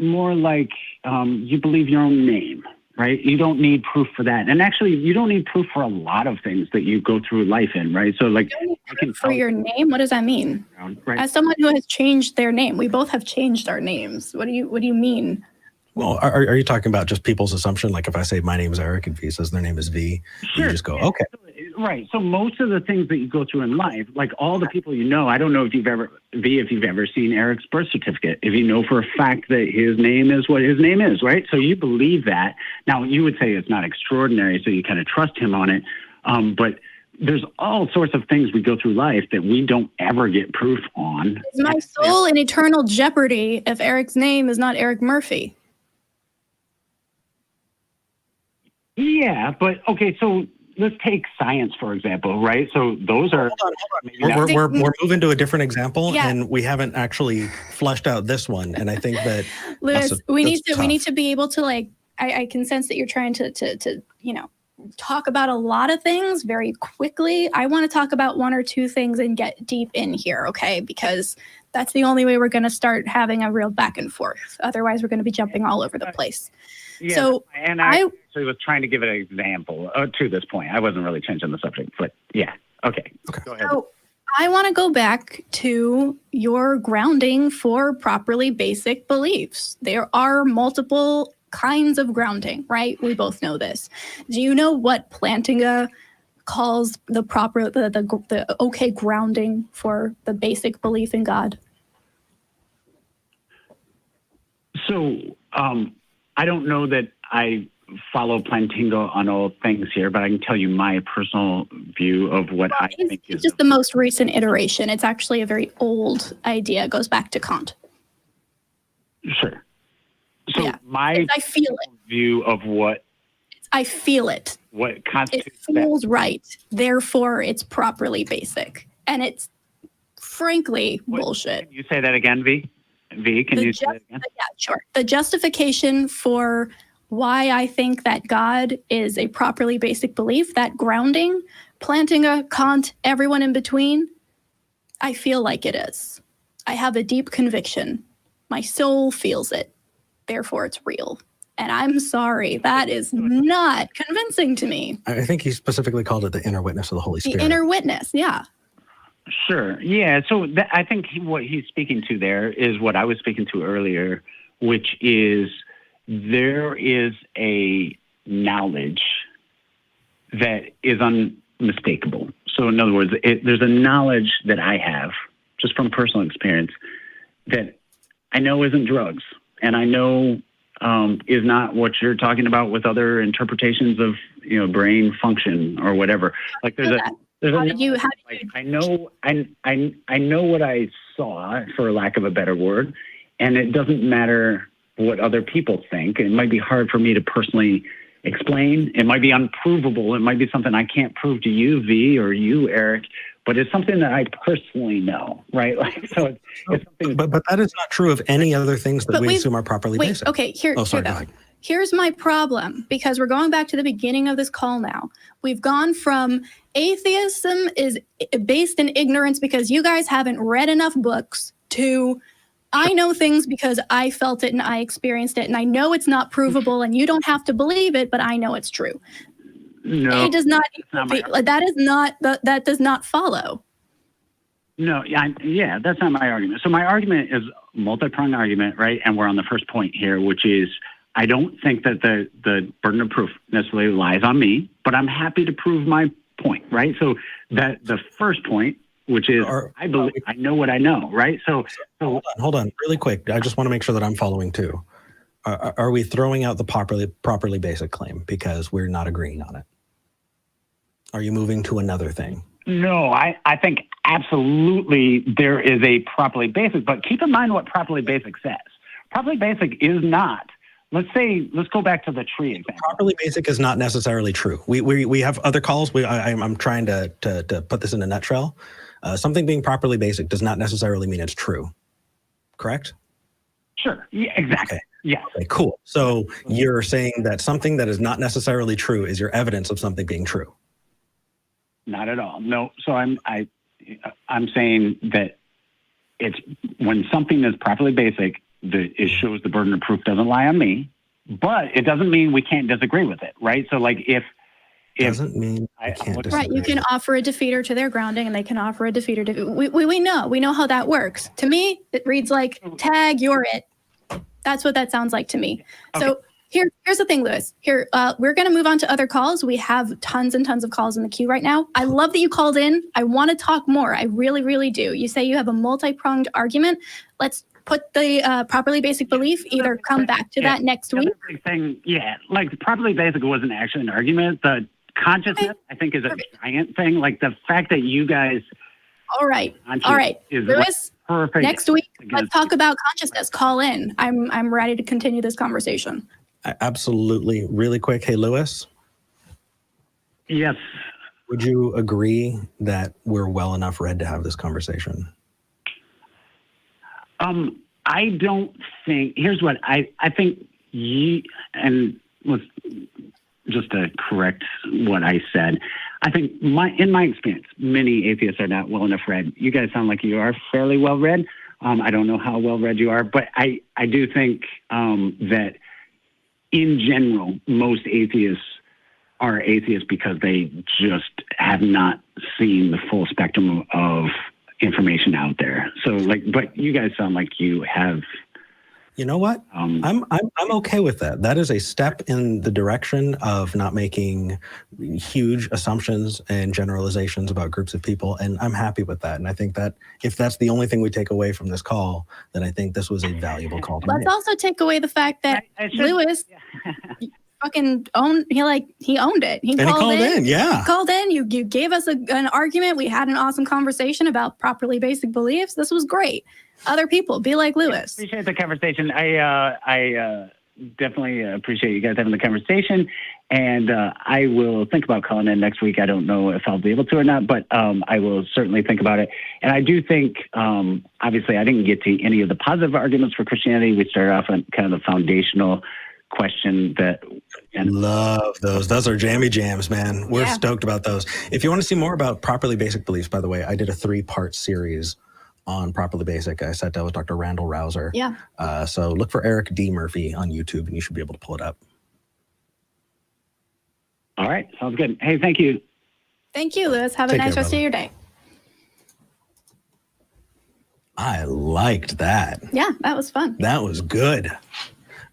D: more like you believe your own name, right? You don't need proof for that. And actually, you don't need proof for a lot of things that you go through life in, right? So like,
B: I can for your name, what does that mean? Right. As someone who has changed their name, we both have changed our names. What do you mean?
A: Well, are you talking about just people's assumption? Like if I say my name is Eric and V says their name is V,
D: sure.
A: You just go, okay.
D: Right. So most of the things that you go through in life, like all the people you know, I don't know if you've ever seen Eric's birth certificate, if you know for a fact that his name is what his name is, right? So you believe that. Now, you would say it's not extraordinary, so you kind of trust him on it. But there's all sorts of things we go through life that we don't ever get proof on.
B: Is my soul in eternal jeopardy if Eric's name is not Eric Murphy?
D: Yeah, but okay, so let's take science, for example, right? So those are...
A: Hold on. We're moving to a different example, and we haven't actually fleshed out this one. And I think that...
B: Lewis, we need to be able to, like, I can sense that you're trying to talk about a lot of things very quickly. I want to talk about one or two things and get deep in here, okay? Because that's the only way we're going to start having a real back and forth. Otherwise, we're going to be jumping all over the place.
D: Yeah,
B: so
D: and I actually was trying to give an example to this point. I wasn't really changing the subject, but yeah. Okay. Go ahead.
B: So I want to go back to your grounding for properly basic beliefs. There are multiple kinds of grounding, right? We both know this. Do you know what Plantinga calls the proper, the okay grounding for the basic belief in God?
D: So, I don't know that I follow Plantinga on all things here, but I can tell you my personal view of what I think is...
B: It's just the most recent iteration. It's actually a very old idea. It goes back to Kant.
D: Sure. So
B: yeah.
D: my
B: I feel it.
D: View of what...
B: I feel it.
D: What constitutes
B: it feels that. Right. Therefore, it's properly basic. And it's frankly bullshit.
D: Can you say that again, V? V, can you say that again?
B: Yeah, sure. The justification for why I think that God is a properly basic belief, that grounding, Plantinga, Kant, everyone in between, I feel like it is. I have a deep conviction. My soul feels it. Therefore, it's real. And I'm sorry, that is not convincing to me.
A: I think he specifically called it the inner witness of the Holy Spirit.
B: The inner witness, yeah.
D: Sure. Yeah. So I think what he's speaking to there is what I was speaking to earlier, which is there is a knowledge that is unmistakable. So in other words, there's a knowledge that I have just from personal experience that I know isn't drugs, and I know is not what you're talking about with other interpretations of brain function or whatever. Like there's I know what I saw, for lack of a better word, and it doesn't matter what other people think. It might be hard for me to personally explain. It might be unprovable. It might be something I can't prove to you, V, or you, Eric, but it's something that I personally know, right? Like, so it's something.
A: But that is not true of any other things that we assume are properly basic.
B: Okay, here's my problem, because we're going back to the beginning of this call now. We've gone from atheism is based in ignorance because you guys haven't read enough books to I know things because I felt it and I experienced it, and I know it's not provable and you don't have to believe it, but I know it's true.
D: No,
B: it does not. That does not follow.
D: No, yeah, that's not my argument. So my argument is multi-pronged argument, right? And we're on the first point here, which is I don't think that the burden of proof necessarily lies on me, but I'm happy to prove my point, right? So that the first point, which is I believe I know what I know, right? So
A: hold on, really quick. I just want to make sure that I'm following too. Are we throwing out the properly basic claim because we're not agreeing on it? Are you moving to another thing?
D: No, I think absolutely there is a properly basic, but keep in mind what properly basic says. Properly basic is not. Let's go back to the tree example.
A: Properly basic is not necessarily true. We have other calls. I'm trying to put this in a nutshell. Something being properly basic does not necessarily mean it's true. Correct?
D: Sure. Yeah, exactly.
A: Okay.
D: Yes.
A: Okay, cool. So you're saying that something that is not necessarily true is your evidence of something being true?
D: Not at all. No. So I'm saying that it's when something is properly basic, it shows the burden of proof doesn't lie on me, but it doesn't mean we can't disagree with it, right? So like if
A: doesn't mean I can't disagree.
B: Right, you can offer a defeater to their grounding, and they can offer a defeater to. We know how that works. To me, it reads like tag, you're it. That's what that sounds like to me. Okay. So here's the thing, Lewis. Here, we're going to move on to other calls. We have tons and tons of calls in the queue right now. I love that you called in. I want to talk more. I really, really do. You say you have a multi-pronged argument. Let's put the properly basic belief, either come back to that next week.
D: Thing, like properly basic wasn't actually an argument. The consciousness, I think, is a giant thing. Like the fact that you guys...
B: All right. Lewis,
D: perfect.
B: Next week, let's talk about consciousness. Call in. I'm ready to continue this conversation.
A: Absolutely. Really quick. Hey, Lewis.
D: Yes.
A: Would you agree that we're well enough read to have this conversation?
D: I don't think, here's what I think and let's just to correct what I said. I think in my experience, many atheists are not well enough read. You guys sound like you are fairly well read. I don't know how well read you are, but I do think that in general, most atheists are atheists because they just have not seen the full spectrum of information out there. So but you guys sound like you have.
A: You know what? I'm okay with that. That is a step in the direction of not making huge assumptions and generalizations about groups of people, and I'm happy with that. And I think that if that's the only thing we take away from this call, then I think this was a valuable call.
B: Let's also take away the fact that Lewis fucking owned. He owned it. He called in. Yeah, called in. You gave us an argument. We had an awesome conversation about properly basic beliefs. This was great. Other people, be like Lewis.
D: I appreciate the conversation. I definitely appreciate you guys having the conversation, and I will think about calling in next week. I don't know if I'll be able to or not, but I will certainly think about it. And I do think, obviously, I didn't get to any of the positive arguments for Christianity. We started off on kind of the foundational question
A: love those. Those are jammy jams, man. We're stoked about those. If you want to see more about properly basic beliefs, by the way, I did a 3-part series on properly basic. I sat down with Dr. Randall Rouser.
B: Yeah.
A: So look for Eric D. Murphy on YouTube and you should be able to pull it up.
D: All right. Sounds good. Hey, thank you.
B: Thank you, Lewis. Have a nice rest of your day.
A: I liked that.
B: Yeah, that was fun.
A: That was good.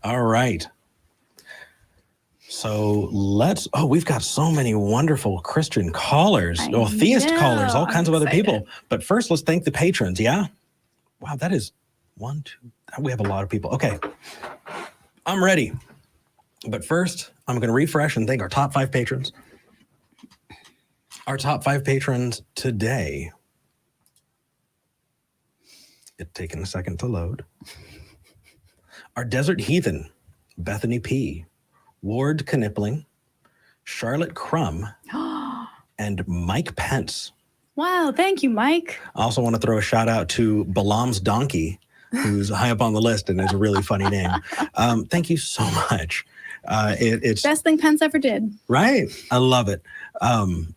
A: All right. So we've got so many wonderful Christian callers, theist callers, all kinds of other people. But first, let's thank the patrons. Yeah. Wow. That is 1, 2. We have a lot of people. Okay. I'm ready. But first, I'm going to refresh and thank our top 5 patrons. Our top 5 patrons today. It's taking a second to load. Our Desert Heathen, Bethany P., Ward Knipling, Charlotte Crum, and Mike Pence.
B: Wow, thank you, Mike.
A: I also want to throw a shout out to Balaam's Donkey, who's high up on the list and is a really funny name. Thank you so much. It's
B: best thing Pence ever did.
A: Right. I love it.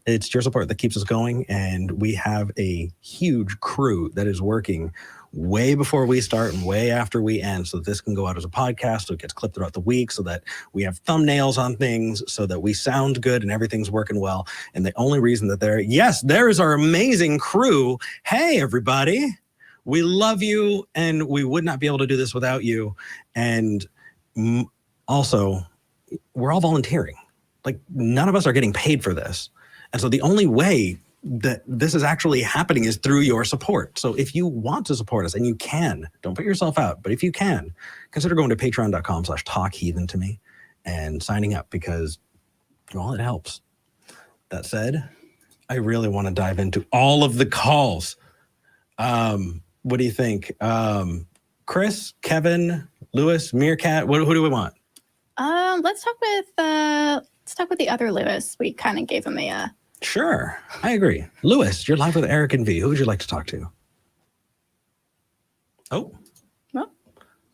A: It's your support that keeps us going, and we have a huge crew that is working way before we start and way after we end so that this can go out as a podcast, so it gets clipped throughout the week, so that we have thumbnails on things, so that we sound good and everything's working well. And the only reason that there is our amazing crew. Hey, everybody. We love you, and we would not be able to do this without you. And also, we're all volunteering. Like, none of us are getting paid for this. And so the only way that this is actually happening is through your support. So if you want to support us, and you can, don't put yourself out, but if you can, consider going to patreon.com/talkheathen to me and signing up, because, well, it helps. That said, I really want to dive into all of the calls. What do you think? Chris, Kevin, Lewis, Meercat, who do we want?
B: Let's talk with the other Lewis. We kind of gave him a
A: Sure, I agree. Lewis, you're live with Eric and V. Who would you like to talk to? Oh,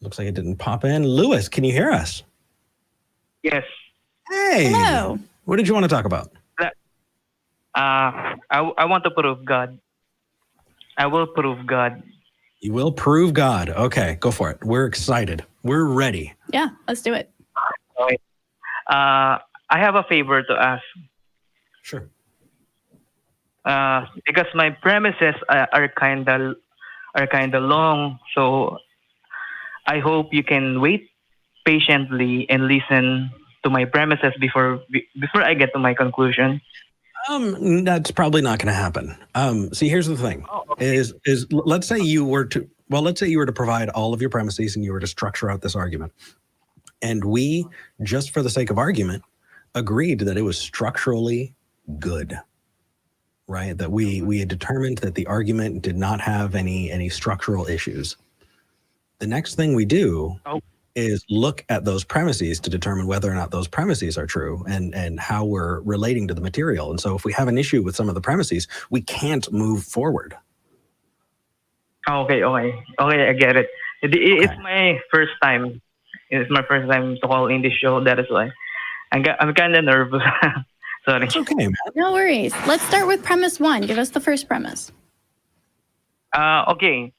A: Looks like it didn't pop in. Lewis, can you hear us?
E: Yes.
A: Hey.
B: Hello.
A: What did you want to talk about?
E: I want to prove God. I will prove God.
A: You will prove God. Okay, go for it. We're excited. We're ready.
B: Yeah, let's do it.
E: Okay. I have a favor to ask.
A: Sure.
E: Because my premises are kind of long, so I hope you can wait patiently and listen to my premises before I get to my conclusion.
A: That's probably not going to happen. See, here's the thing: is let's say you were to provide all of your premises and you were to structure out this argument, and we, just for the sake of argument, agreed that it was structurally good, right? That we had determined that the argument did not have any structural issues. The next thing we do is look at those premises to determine whether or not those premises are true and how we're relating to the material. And so if we have an issue with some of the premises, we can't move forward.
E: Okay, I get it. It's my first time. It's my first time to call in this show. That is why I'm kind of nervous. Sorry.
A: It's okay, man.
B: No worries. Let's start with premise 1. Give us the first premise.
E: Okay.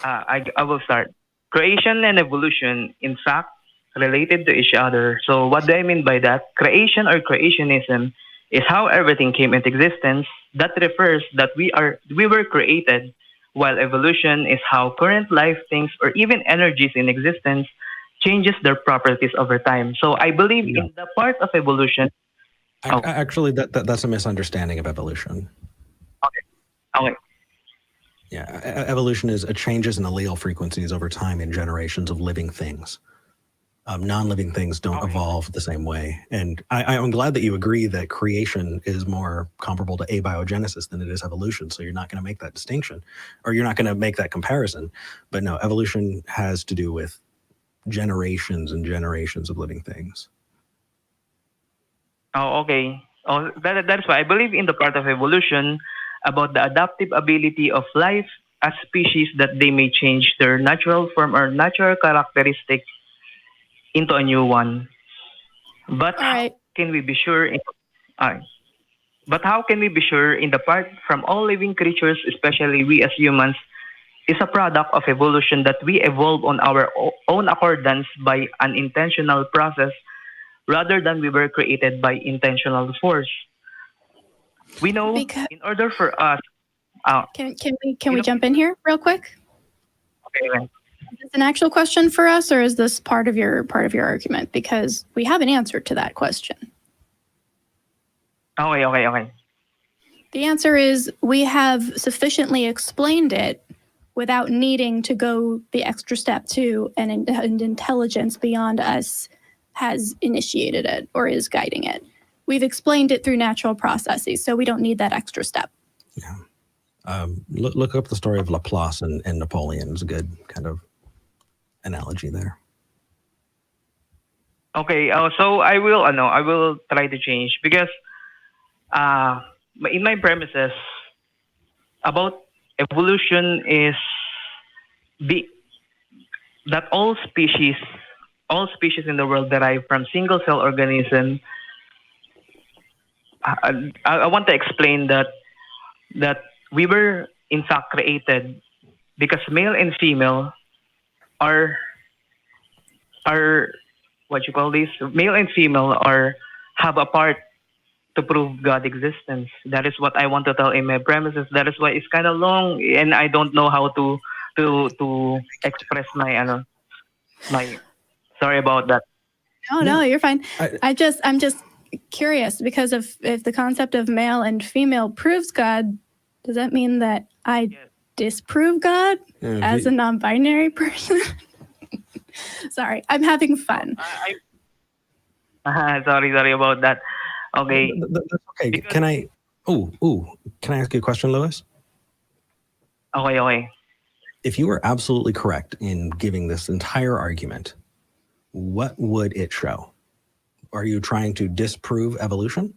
E: I will start. Creation and evolution, in fact, related to each other. So what do I mean by that? Creation or creationism is how everything came into existence. That refers that we were created, while evolution is how current life things or even energies in existence changes their properties over time. So I believe in the part of evolution.
A: Actually, that's a misunderstanding of evolution.
E: Okay.
A: Yeah, evolution is changes in allele frequencies over time in generations of living things. Non-living things don't evolve the same way. And I'm glad that you agree that creation is more comparable to abiogenesis than it is evolution. So you're not going to make that distinction, or you're not going to make that comparison. But no, evolution has to do with generations and generations of living things.
E: Oh, okay. That's why I believe in the part of evolution about the adaptive ability of life as species, that they may change their natural form or natural characteristic into a new one. But how can we be sure in the part from all living creatures, especially we as humans, is a product of evolution, that we evolve on our own accordance by an intentional process rather than we were created by intentional force? We know in order for us.
B: Can we jump in here real quick?
E: Okay.
B: Is this an actual question for us, or is this part of your argument? Because we have an answer to that question.
E: Okay.
B: The answer is we have sufficiently explained it without needing to go the extra step to an intelligence beyond us has initiated it or is guiding it. We've explained it through natural processes, so we don't need that extra step.
A: Yeah. Look up the story of Laplace and Napoleon. It's a good kind of analogy there.
E: Okay. So I will try to change, because in my premises about evolution is that all species in the world derive from single cell organism. I want to explain that we were in fact created because male and female are what you call this? Male and female have a part to prove God's existence. That is what I want to tell in my premises. That is why it's kind of long, and I don't know how to express my sorry about that.
B: No, you're fine. I'm just curious, because if the concept of male and female proves God, does that mean that I disprove God as a non-binary person? Sorry, I'm having fun.
E: Sorry about that. Okay.
A: That's okay. Can I ask you a question, Lewis?
E: Okay.
A: If you were absolutely correct in giving this entire argument, what would it show? Are you trying to disprove evolution?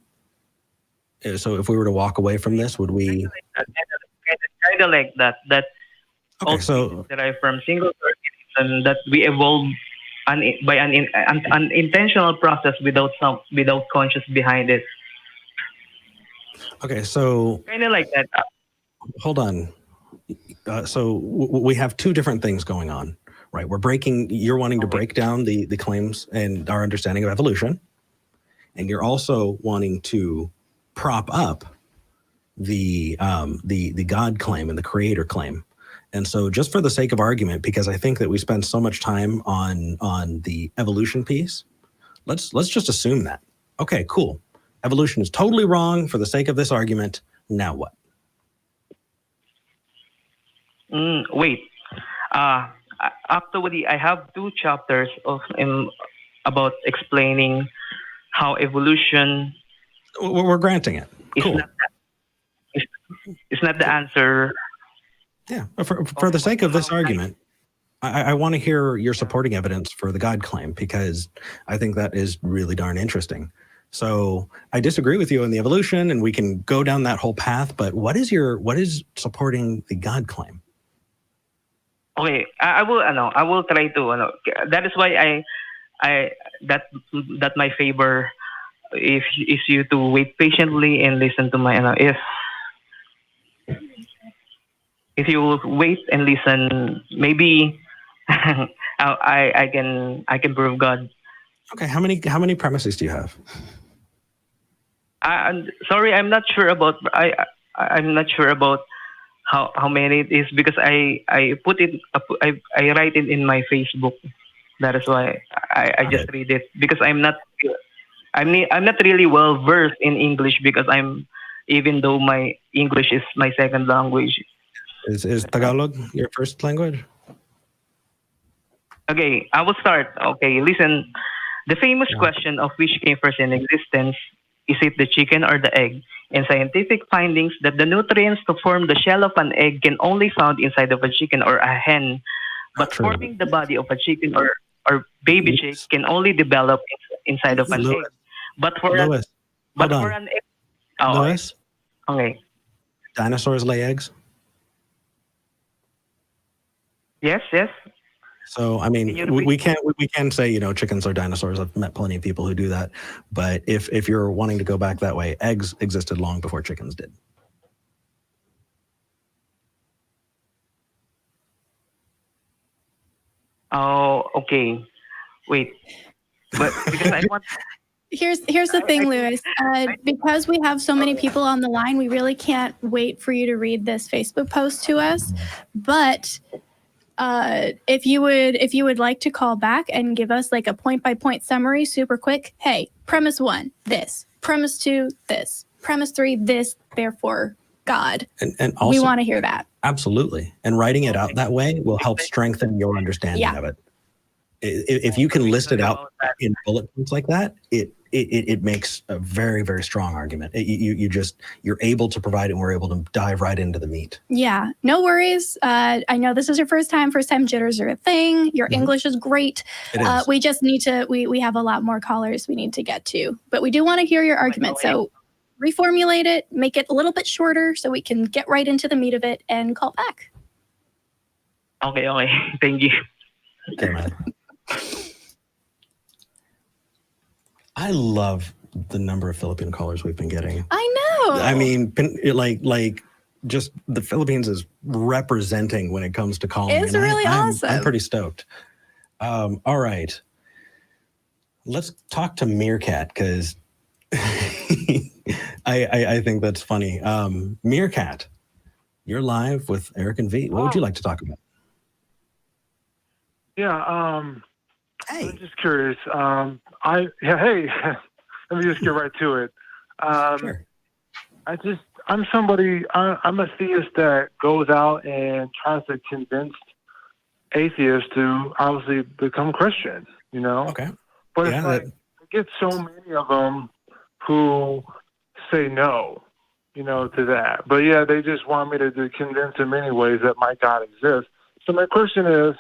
A: So if we were to walk away from this, would we?
E: Kind of like that.
A: Okay, so
E: derive from single reason that we evolve by an intentional process without conscious behind it.
A: Okay, so
E: Kind of like that.
A: Hold on. We have two different things going on, right? You're wanting to break down the claims and our understanding of evolution, and you're also wanting to prop up the God claim and the creator claim. And so just for the sake of argument, because I think that we spend so much time on the evolution piece, let's just assume that. Okay, cool. Evolution is totally wrong for the sake of this argument. Now what?
E: Wait. Actually, I have 2 chapters about explaining how evolution.
A: We're granting it. Cool.
E: It's not the answer.
A: Yeah. For the sake of this argument, I want to hear your supporting evidence for the God claim, because I think that is really darn interesting. So I disagree with you on the evolution, and we can go down that whole path. But what is supporting the God claim?
E: Okay, I will try to. That is why that my favor is you to wait patiently and listen to my if you will wait and listen, maybe I can prove God.
A: Okay, how many premises do you have?
E: I'm sorry, I'm not sure about I'm not sure about how many it is, because I write it in my Facebook. That is why I just read it, because I'm not really well versed in English, because even though my English is my second language.
A: Is Tagalog your first language?
E: Okay, I will start. Okay, listen. The famous question of which came first in existence, is it the chicken or the egg? In scientific findings that the nutrients to form the shell of an egg can only found inside of a chicken or a hen, but forming the body of a chicken or baby chick can only develop inside of an egg. But for an egg,
A: Lewis?
E: Okay.
A: Dinosaurs lay eggs?
E: Yes.
A: So, I mean, we can say, chickens are dinosaurs. I've met plenty of people who do that. But if you're wanting to go back that way, eggs existed long before chickens did.
E: Oh, okay. Wait. But because I want...
B: Here's the thing, Lewis. Because we have so many people on the line, we really can't wait for you to read this Facebook post to us. But if you would like to call back and give us like a point-by-point summary, super quick. Hey, premise 1, this. Premise 2, this. Premise 3, this. Therefore, God.
A: And also,
B: we want to hear that.
A: Absolutely. And writing it out that way will help strengthen your understanding of it. If you can list it out in bullet points like that, it makes a very, very strong argument. You're able to provide it, and we're able to dive right into the meat.
B: Yeah, no worries. I know this is your first time jitters are a thing. Your English is great.
A: It is.
B: We just need to, we have a lot more callers we need to get to, but we do want to hear your argument. So reformulate it, make it a little bit shorter so we can get right into the meat of it and call back.
E: Okay. Thank you.
A: Okay, man. I love the number of Philippine callers we've been getting.
B: I know.
A: I mean, like just the Philippines is representing when it comes to calling.
B: It's really awesome.
A: I'm pretty stoked. All right. Let's talk to Meercat, because I think that's funny. Meercat, you're live with Eric and V. What would you like to talk about?
F: Yeah,
A: hey.
F: I'm just curious. Hey, let me just get right to it.
A: Sure.
F: I'm a theist that goes out and tries to convince atheists to obviously become Christian,
A: Okay.
F: But it's like, I get so many of them who say no, to that. But yeah, they just want me to convince them anyways that my God exists. So my question is,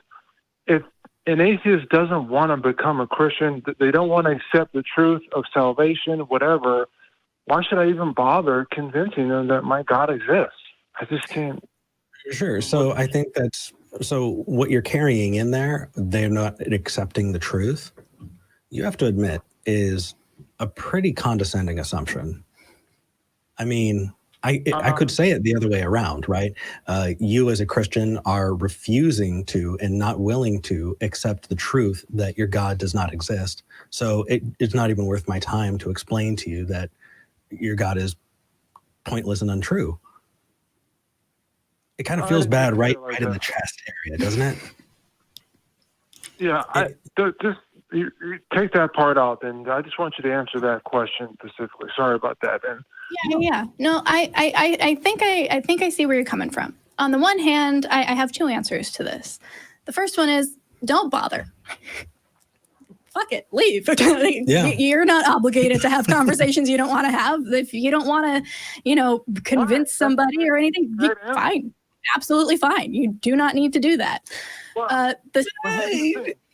F: if an atheist doesn't want to become a Christian, they don't want to accept the truth of salvation, whatever, why should I even bother convincing them that my God exists? I just can't.
A: Sure. So I think that's So what you're carrying in there, they're not accepting the truth. You have to admit is a pretty condescending assumption. I mean, I could say it the other way around, right? You as a Christian are refusing to and not willing to accept the truth that your God does not exist. So it's not even worth my time to explain to you that your God is pointless and untrue. It kind of feels bad right in the chest area, doesn't it?
F: Yeah, just you take that part out, and I just want you to answer that question specifically. Sorry about that. And
B: yeah. No, I think I see where you're coming from. On the one hand, I have two answers to this. The first one is don't bother. Fuck it, leave. You're not obligated to have conversations you don't want to have. If you don't want to, convince somebody or anything, fine. Absolutely fine. You do not need to do that.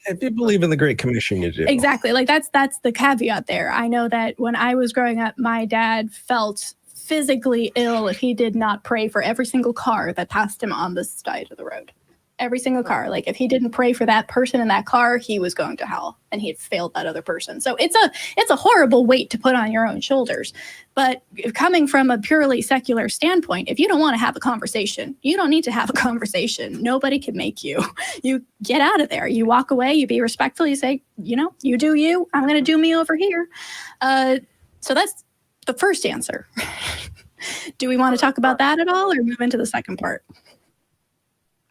A: If you believe in the Great Commission, you do.
B: Exactly. Like that's the caveat there. I know that when I was growing up, my dad felt physically ill if he did not pray for every single car that passed him on the side of the road. Every single car. Like if he didn't pray for that person in that car, he was going to hell and he had failed that other person. So it's a horrible weight to put on your own shoulders. But coming from a purely secular standpoint, if you don't want to have a conversation, you don't need to have a conversation. Nobody can make you. You get out of there. You walk away, you be respectful, you say, you do you, I'm going to do me over here. So that's the first answer. Do we want to talk about that at all or move into the second part?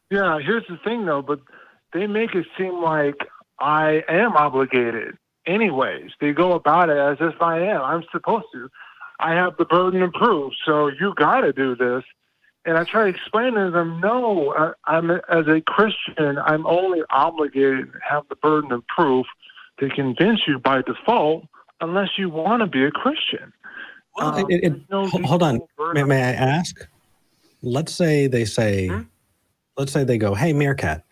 F: Yeah, here's the thing, though, but they make it seem like I am obligated anyways. They go about it as if I am. I'm supposed to. I have the burden of proof, so you got to do this. And I try to explain to them, no, I'm as a Christian, I'm only obligated to have the burden of proof to convince you by default unless you want to be a Christian.
A: Well, hold on. May I ask? Let's say they say... Let's say they go, hey, Meerkat,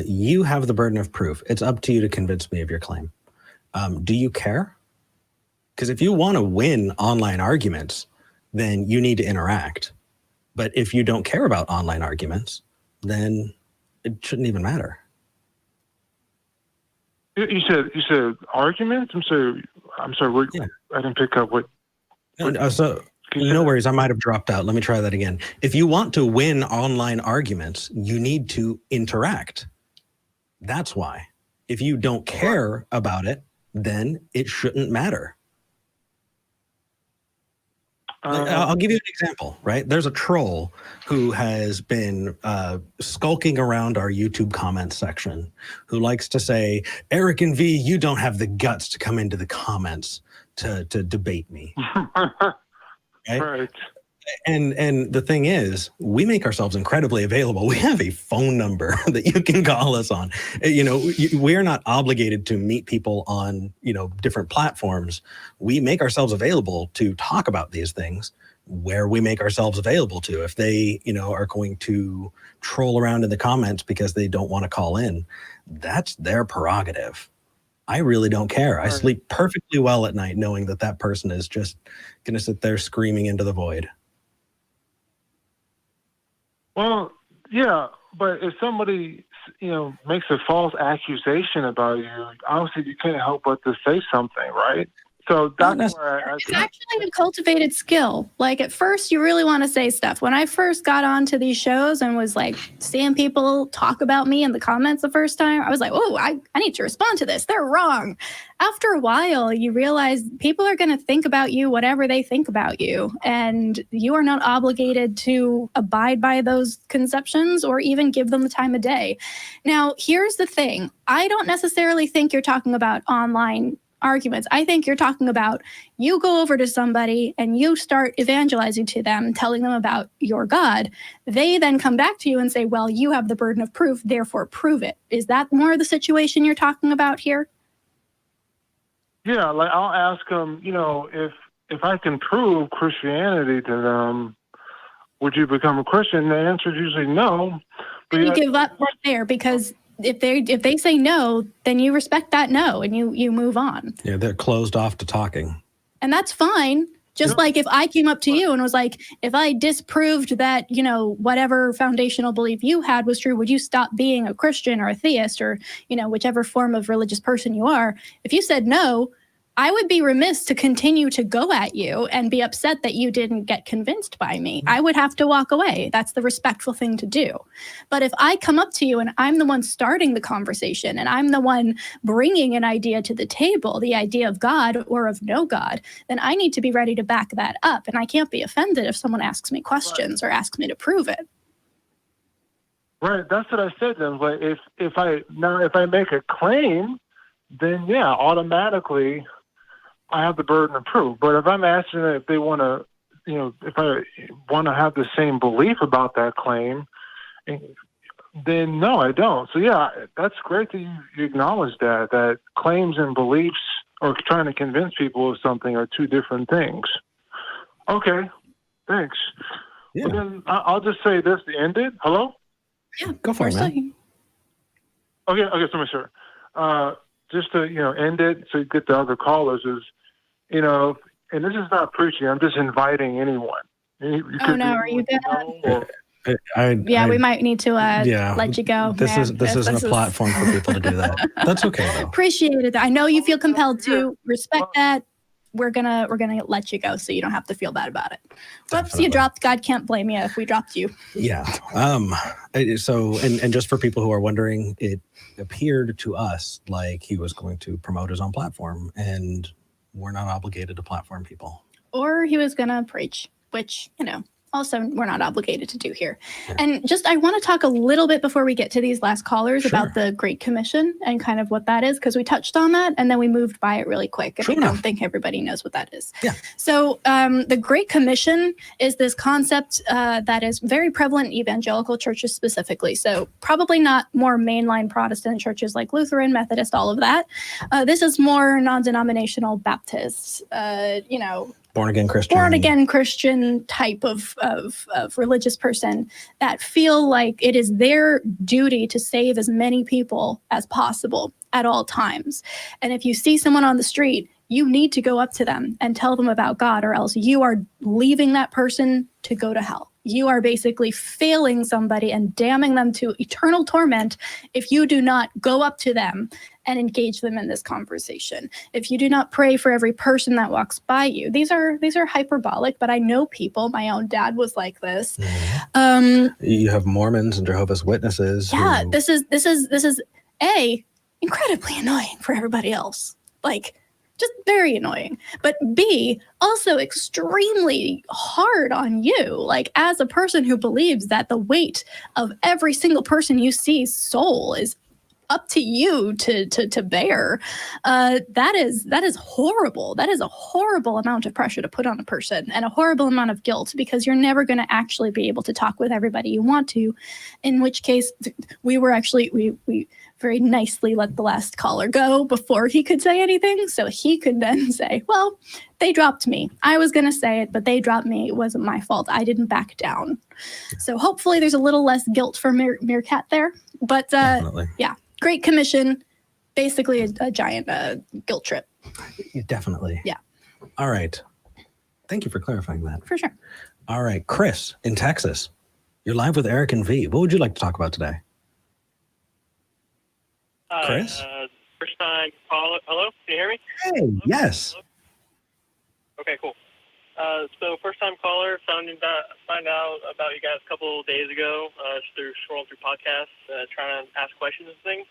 A: you have the burden of proof. It's up to you to convince me of your claim. Do you care? Because if you want to win online arguments, then you need to interact. But if you don't care about online arguments, then it shouldn't even matter.
F: You said arguments? I'm sorry. Yeah. I didn't pick up what.
A: No worries, I might have dropped out. Let me try that again. If you want to win online arguments, you need to interact. That's why. If you don't care about it, then it shouldn't matter. I'll give you an example, right? There's a troll who has been skulking around our YouTube comments section, who likes to say, Eric and V, you don't have the guts to come into the comments to debate me. Right. And the thing is, we make ourselves incredibly available. We have a phone number that you can call us on. We are not obligated to meet people on, different platforms. We make ourselves available to talk about these things where we make ourselves available to. If they, are going to troll around in the comments because they don't want to call in, that's their prerogative. I really don't care. I sleep perfectly well at night knowing that person is just going to sit there screaming into the void.
F: Well, yeah, but if somebody, makes a false accusation about you, obviously you can't help but to say something, right? So that's where
B: it's actually a cultivated skill. Like at first you really want to say stuff. When I first got onto these shows and was like seeing people talk about me in the comments the first time, I was like, oh, I need to respond to this. They're wrong. After a while, you realize people are going to think about you whatever they think about you. And you are not obligated to abide by those conceptions or even give them the time of day. Now, here's the thing. I don't necessarily think you're talking about online arguments. I think you're talking about you go over to somebody and you start evangelizing to them, telling them about your God. They then come back to you and say, well, you have the burden of proof, therefore prove it. Is that more the situation you're talking about here?
F: Yeah, like I'll ask them, if I can prove Christianity to them, would you become a Christian? The answer is usually no.
B: But you give up right there because if they say no, then you respect that no and you move on.
A: Yeah, they're closed off to talking.
B: And that's fine. Just like if I came up to you and was like, if I disproved that, whatever foundational belief you had was true, would you stop being a Christian or a theist or, whichever form of religious person you are? If you said no, I would be remiss to continue to go at you and be upset that you didn't get convinced by me. I would have to walk away. That's the respectful thing to do. But if I come up to you and I'm the one starting the conversation and I'm the one bringing an idea to the table, the idea of God or of no God, then I need to be ready to back that up. And I can't be offended if someone asks me questions or asks me to prove it.
F: Right. That's what I said to them. But if I make a claim, then yeah, automatically I have the burden of proof. But if I'm asking them if they want to, if I want to have the same belief about that claim, then no, I don't. So yeah, that's great that you acknowledge that claims and beliefs or trying to convince people of something are two different things. Okay, thanks. Yeah. But then I'll just say this to end it. Hello?
B: Yeah,
A: go for it, man.
F: Okay, so sure. Just to end it so you get the other callers is, and this is not preaching. I'm just inviting anyone.
B: Are you good? We might need to let you go.
A: This isn't a platform for people to do that. That's okay though.
B: Appreciate it. I know you feel compelled to respect that. We're gonna let you go so you don't have to feel bad about it. Whoops, you dropped. God can't blame you if we dropped you.
A: Yeah. So and just for people who are wondering, it appeared to us like he was going to promote his own platform, and we're not obligated to platform people.
B: Or he was gonna preach, which also we're not obligated to do here. Yeah. And just I want to talk a little bit before we get to these last callers about the Great Commission and kind of what that is, because we touched on that and then we moved by it really quick. And I don't think everybody knows what that is.
A: Yeah.
B: So the Great Commission is this concept that is very prevalent in evangelical churches specifically. So probably not more mainline Protestant churches like Lutheran, Methodist, all of that. This is more non-denominational Baptists,
A: born again Christian
B: type of religious person that feel like it is their duty to save as many people as possible at all times. And if you see someone on the street, you need to go up to them and tell them about God, or else you are leaving that person to go to hell. You are basically failing somebody and damning them to eternal torment if you do not go up to them and engage them in this conversation. If you do not pray for every person that walks by you. These are hyperbolic, but I know people. My own dad was like this.
A: You have Mormons and Jehovah's Witnesses.
B: Yeah, this is incredibly annoying for everybody else. Just very annoying. But B, also extremely hard on you. As a person who believes that the weight of every single person you see's soul is up to you to bear, that is horrible. That is a horrible amount of pressure to put on a person and a horrible amount of guilt, because you're never going to actually be able to talk with everybody you want to, in which case we very nicely let the last caller go before he could say anything. So he could then say, well, they dropped me. I was going to say it, but they dropped me. It wasn't my fault. I didn't back down. So hopefully there's a little less guilt for Meercat there. But yeah, Great Commission, basically a giant guilt trip.
A: Definitely.
B: Yeah.
A: All right. Thank you for clarifying that.
B: For sure.
A: All right. Chris in Texas, you're live with Eric and V. What would you like to talk about today? Chris?
G: First time caller. Hello? Can you hear me?
A: Hey,
G: hello?
A: Yes.
G: Hello? Okay, cool. So first time caller, found out about you guys a couple of days ago through scrolling through podcasts, trying to ask questions and things.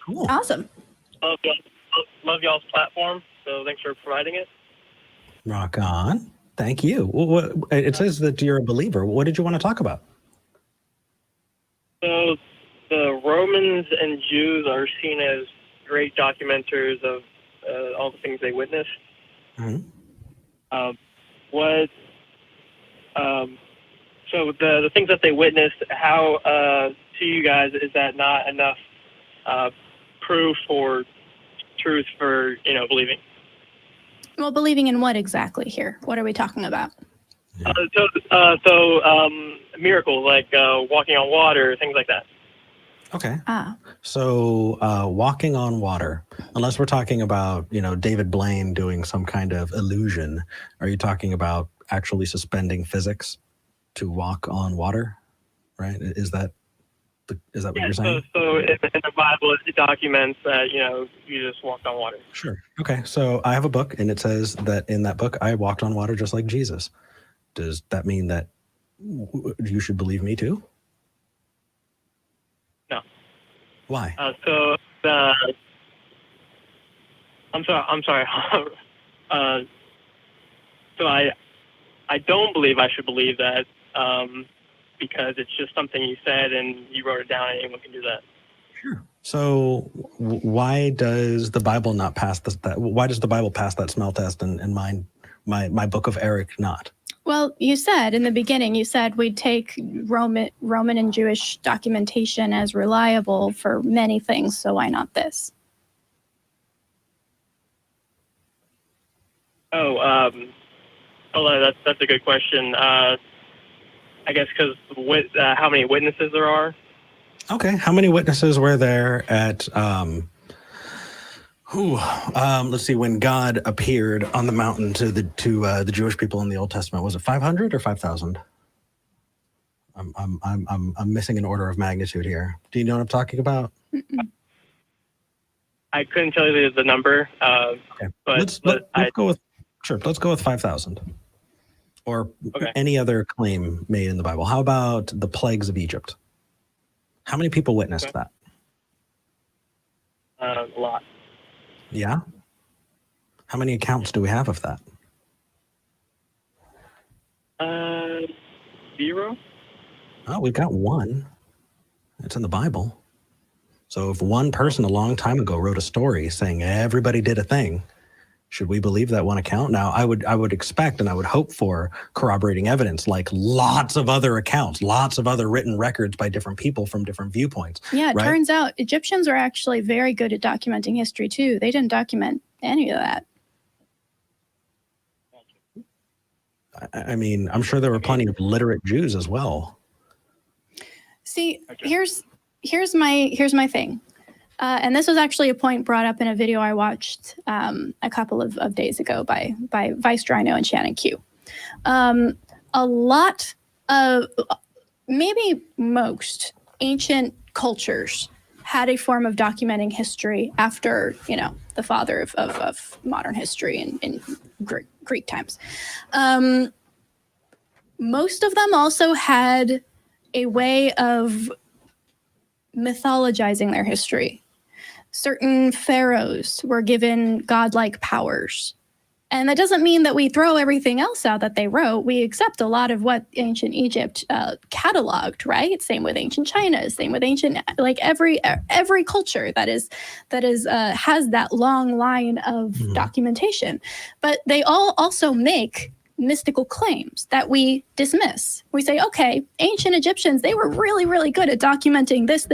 A: Cool.
B: Awesome.
G: Love y'all's platform, so thanks for providing it.
A: Rock on. Thank you. It says that you're a believer. What did you want to talk about?
G: So the Romans and Jews are seen as great documenters of all the things they witnessed.
A: Mm-hmm.
G: So the things that they witnessed, how to you guys is that not enough proof or truth for believing?
B: Well, believing in what exactly here? What are we talking about?
G: So miracles like walking on water, things like that.
A: Okay. So walking on water. Unless we're talking about, David Blaine doing some kind of illusion. Are you talking about actually suspending physics to walk on water? Right? Is that what you're saying?
G: So in the Bible, it documents that, you just walked on water.
A: Sure. Okay. So I have a book, and it says that in that book, I walked on water just like Jesus. Does that mean that you should believe me too?
G: No.
A: Why?
G: I'm sorry. So I don't believe I should believe that because it's just something you said and you wrote it down, and anyone can do that.
A: Sure. So why does the Bible not pass why does the Bible pass that smell test and my book of Eric not?
B: Well, you said in the beginning, we'd take Roman and Jewish documentation as reliable for many things, so why not this?
G: That's a good question. I guess because how many witnesses there are.
A: Okay, how many witnesses were there at let's see, when God appeared on the mountain to the Jewish people in the Old Testament? Was it 500 or 5,000? I'm missing an order of magnitude here. Do you know what I'm talking about?
G: I couldn't tell you the number.
A: Okay. Let's go with 5,000. Or any other claim made in the Bible. How about the plagues of Egypt? How many people witnessed that?
G: A lot.
A: Yeah? How many accounts do we have of that?
G: 0.
A: Oh, we've got one. It's in the Bible. So if one person a long time ago wrote a story saying everybody did a thing, should we believe that one account? Now, I would expect and I would hope for corroborating evidence, like lots of other accounts, lots of other written records by different people from different viewpoints.
B: Yeah, it turns out Egyptians are actually very good at documenting history, too. They didn't document any of that.
A: I mean, I'm sure there were plenty of literate Jews as well.
B: See, here's my thing. And this was actually a point brought up in a video I watched a couple of days ago by Vice Drino and Shannon Q. A lot of, maybe most ancient cultures had a form of documenting history after, the father of modern history in Greek times. Most of them also had a way of mythologizing their history. Certain pharaohs were given godlike powers. And that doesn't mean that we throw everything else out that they wrote. We accept a lot of what ancient Egypt cataloged, right? Same with ancient China, same with ancient, like every culture that has that long line of documentation. But they all also make mystical claims that we dismiss. We say, okay, ancient Egyptians, they were really, really good at documenting this.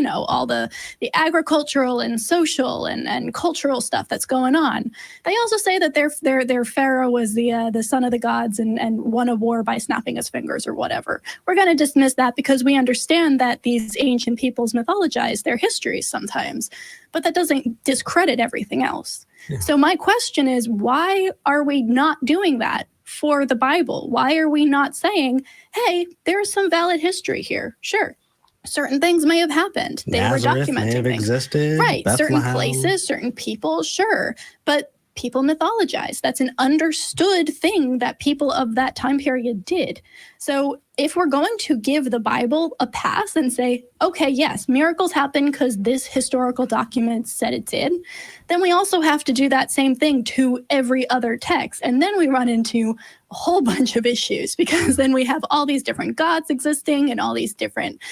B: All the agricultural and social and cultural stuff that's going on. They also say that their pharaoh was the son of the gods and won a war by snapping his fingers or whatever. We're going to dismiss that because we understand that these ancient peoples mythologize their histories sometimes, but that doesn't discredit everything else. Yeah. So my question is, why are we not doing that for the Bible? Why are we not saying, hey, there's some valid history here? Sure. Certain things may have happened. They
A: Nazareth
B: were documenting
A: may have
B: things.
A: Existed.
B: Right.
A: Bethlehem.
B: Certain places, certain people, sure. But people mythologize. That's an understood thing that people of that time period did. So if we're going to give the Bible a pass and say, okay, yes, miracles happen because this historical document said it did, then we also have to do that same thing to every other text. And then we run into a whole bunch of issues because then we have all these different gods existing and all these different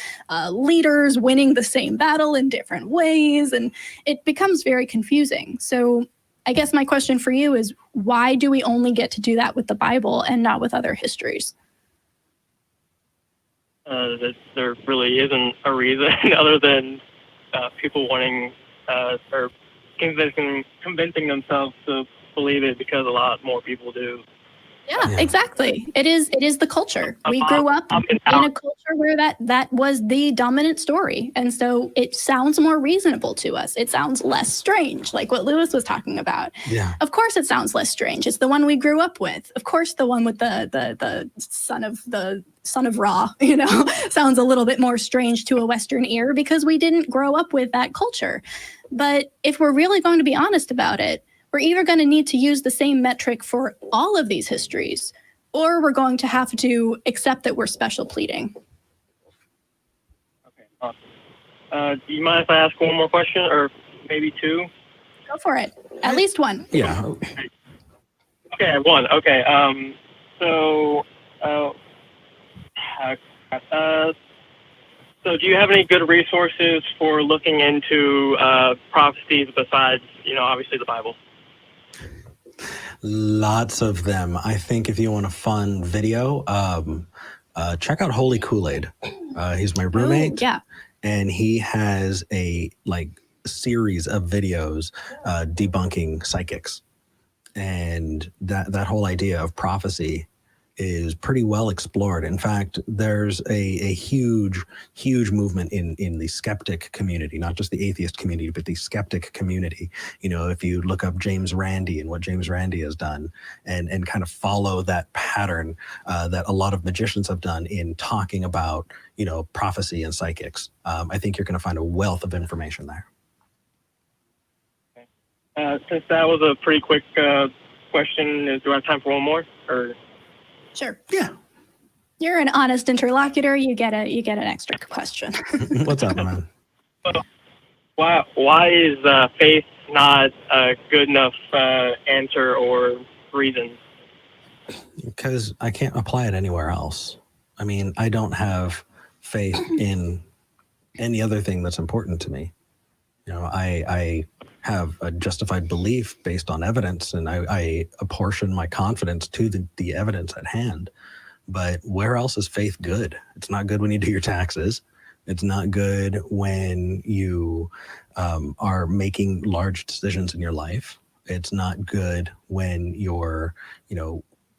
B: leaders winning the same battle in different ways. And it becomes very confusing. So I guess my question for you is, why do we only get to do that with the Bible and not with other histories?
G: There really isn't a reason other than people wanting or convincing themselves to believe it because a lot more people do.
B: Yeah, exactly. It is the culture. We grew up in a culture where that was the dominant story. And so it sounds more reasonable to us. It sounds less strange, like what Lewis was talking about.
A: Yeah.
B: Of course it sounds less strange. It's the one we grew up with. Of course the one with the son of Ra, sounds a little bit more strange to a Western ear because we didn't grow up with that culture. But if we're really going to be honest about it, we're either going to need to use the same metric for all of these histories, or we're going to have to accept that we're special pleading.
G: Okay, awesome. Do you mind if I ask one more question, or maybe two?
B: Go for it. At least one.
A: Yeah.
G: Okay, one. Okay. So do you have any good resources for looking into prophecies besides, obviously the Bible?
A: Lots of them. I think if you want a fun video, check out Holy Kool-Aid. He's my roommate.
B: Yeah.
A: And he has a series of videos debunking psychics. And that whole idea of prophecy is pretty well explored. In fact, there's a huge movement in the skeptic community, not just the atheist community, but the skeptic community. If you look up James Randi and what James Randi has done and kind of follow that pattern that a lot of magicians have done in talking about, prophecy and psychics, I think you're going to find a wealth of information there.
G: Since that was a pretty quick question, do I have time for one more? Or
B: sure.
A: Yeah.
B: You're an honest interlocutor. You get an extra question.
A: What's up, man?
G: Why is faith not a good enough answer or reason?
A: Because I can't apply it anywhere else. I mean, I don't have faith in any other thing that's important to me. I have a justified belief based on evidence, and I apportion my confidence to the evidence at hand. But where else is faith good? It's not good when you do your taxes. It's not good when you are making large decisions in your life. It's not good when you're,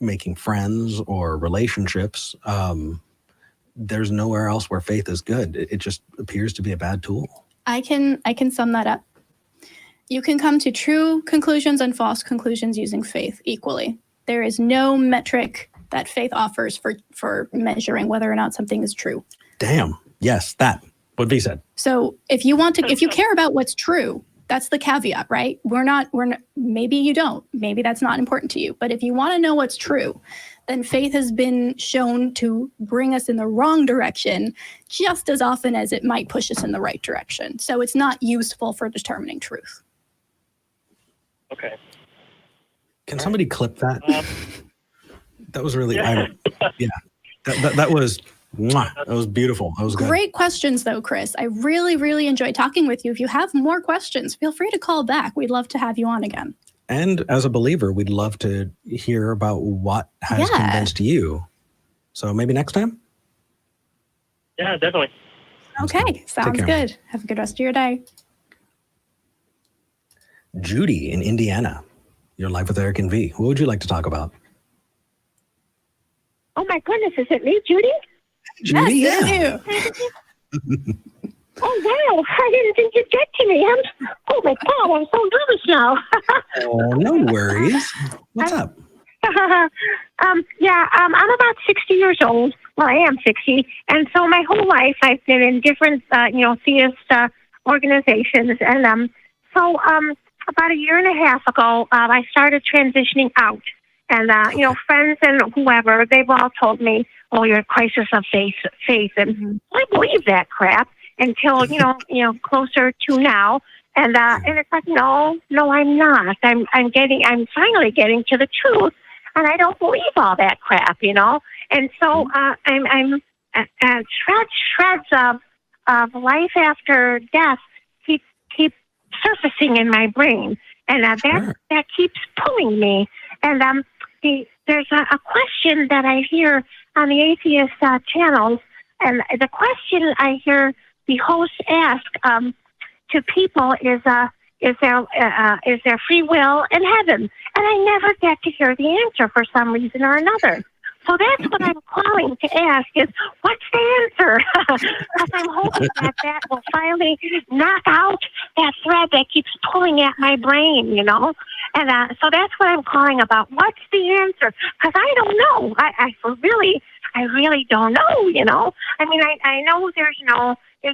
A: making friends or relationships. There's nowhere else where faith is good. It just appears to be a bad tool.
B: I can sum that up. You can come to true conclusions and false conclusions using faith equally. There is no metric that faith offers for measuring whether or not something is true.
A: Damn. Yes, that. What V said.
B: So if you care about what's true, that's the caveat, right? We're not, maybe you don't, maybe that's not important to you. But if you want to know what's true, then faith has been shown to bring us in the wrong direction just as often as it might push us in the right direction. So it's not useful for determining truth.
G: Okay.
A: Can somebody clip that? That was really, yeah. That was, that was beautiful. That was good.
B: Great questions though, Chris. I really, really enjoyed talking with you. If you have more questions, feel free to call back. We'd love to have you on again.
A: And as a believer, we'd love to hear about what has convinced you. So maybe next time?
G: Yeah, definitely.
B: Okay, sounds good. Have a good rest of your day.
A: Judy in Indiana. You're live with Eric and V. What would you like to talk about?
H: Oh my goodness, is it me, Judy?
A: Judy,
B: yes,
A: yeah.
H: Oh wow, I didn't think you'd get to me. Oh my God, I'm so nervous now.
A: Oh, no worries. What's up?
H: I'm about 60 years old. Well, I am 60, and so my whole life I've been in different, theist organizations, and so about a year and a half ago, I started transitioning out. And, friends and whoever, they've all told me, oh, you're a crisis of faith. And I believe that crap until, closer to now. And it's like, no, I'm not. I'm finally getting to the truth. And I don't believe all that crap, And so I'm shreds of life after death keep surfacing in my brain. And that keeps pulling me. And there's a question that I hear on the atheist channels, and the question I hear the host ask to people is is there free will in heaven? And I never get to hear the answer for some reason or another. So that's what I'm calling to ask is, what's the answer? Because I'm hoping that will finally knock out that thread that keeps pulling at my brain, you know? And so that's what I'm calling about. What's the answer? Because I don't know. I really don't know, you know? I mean, I know there's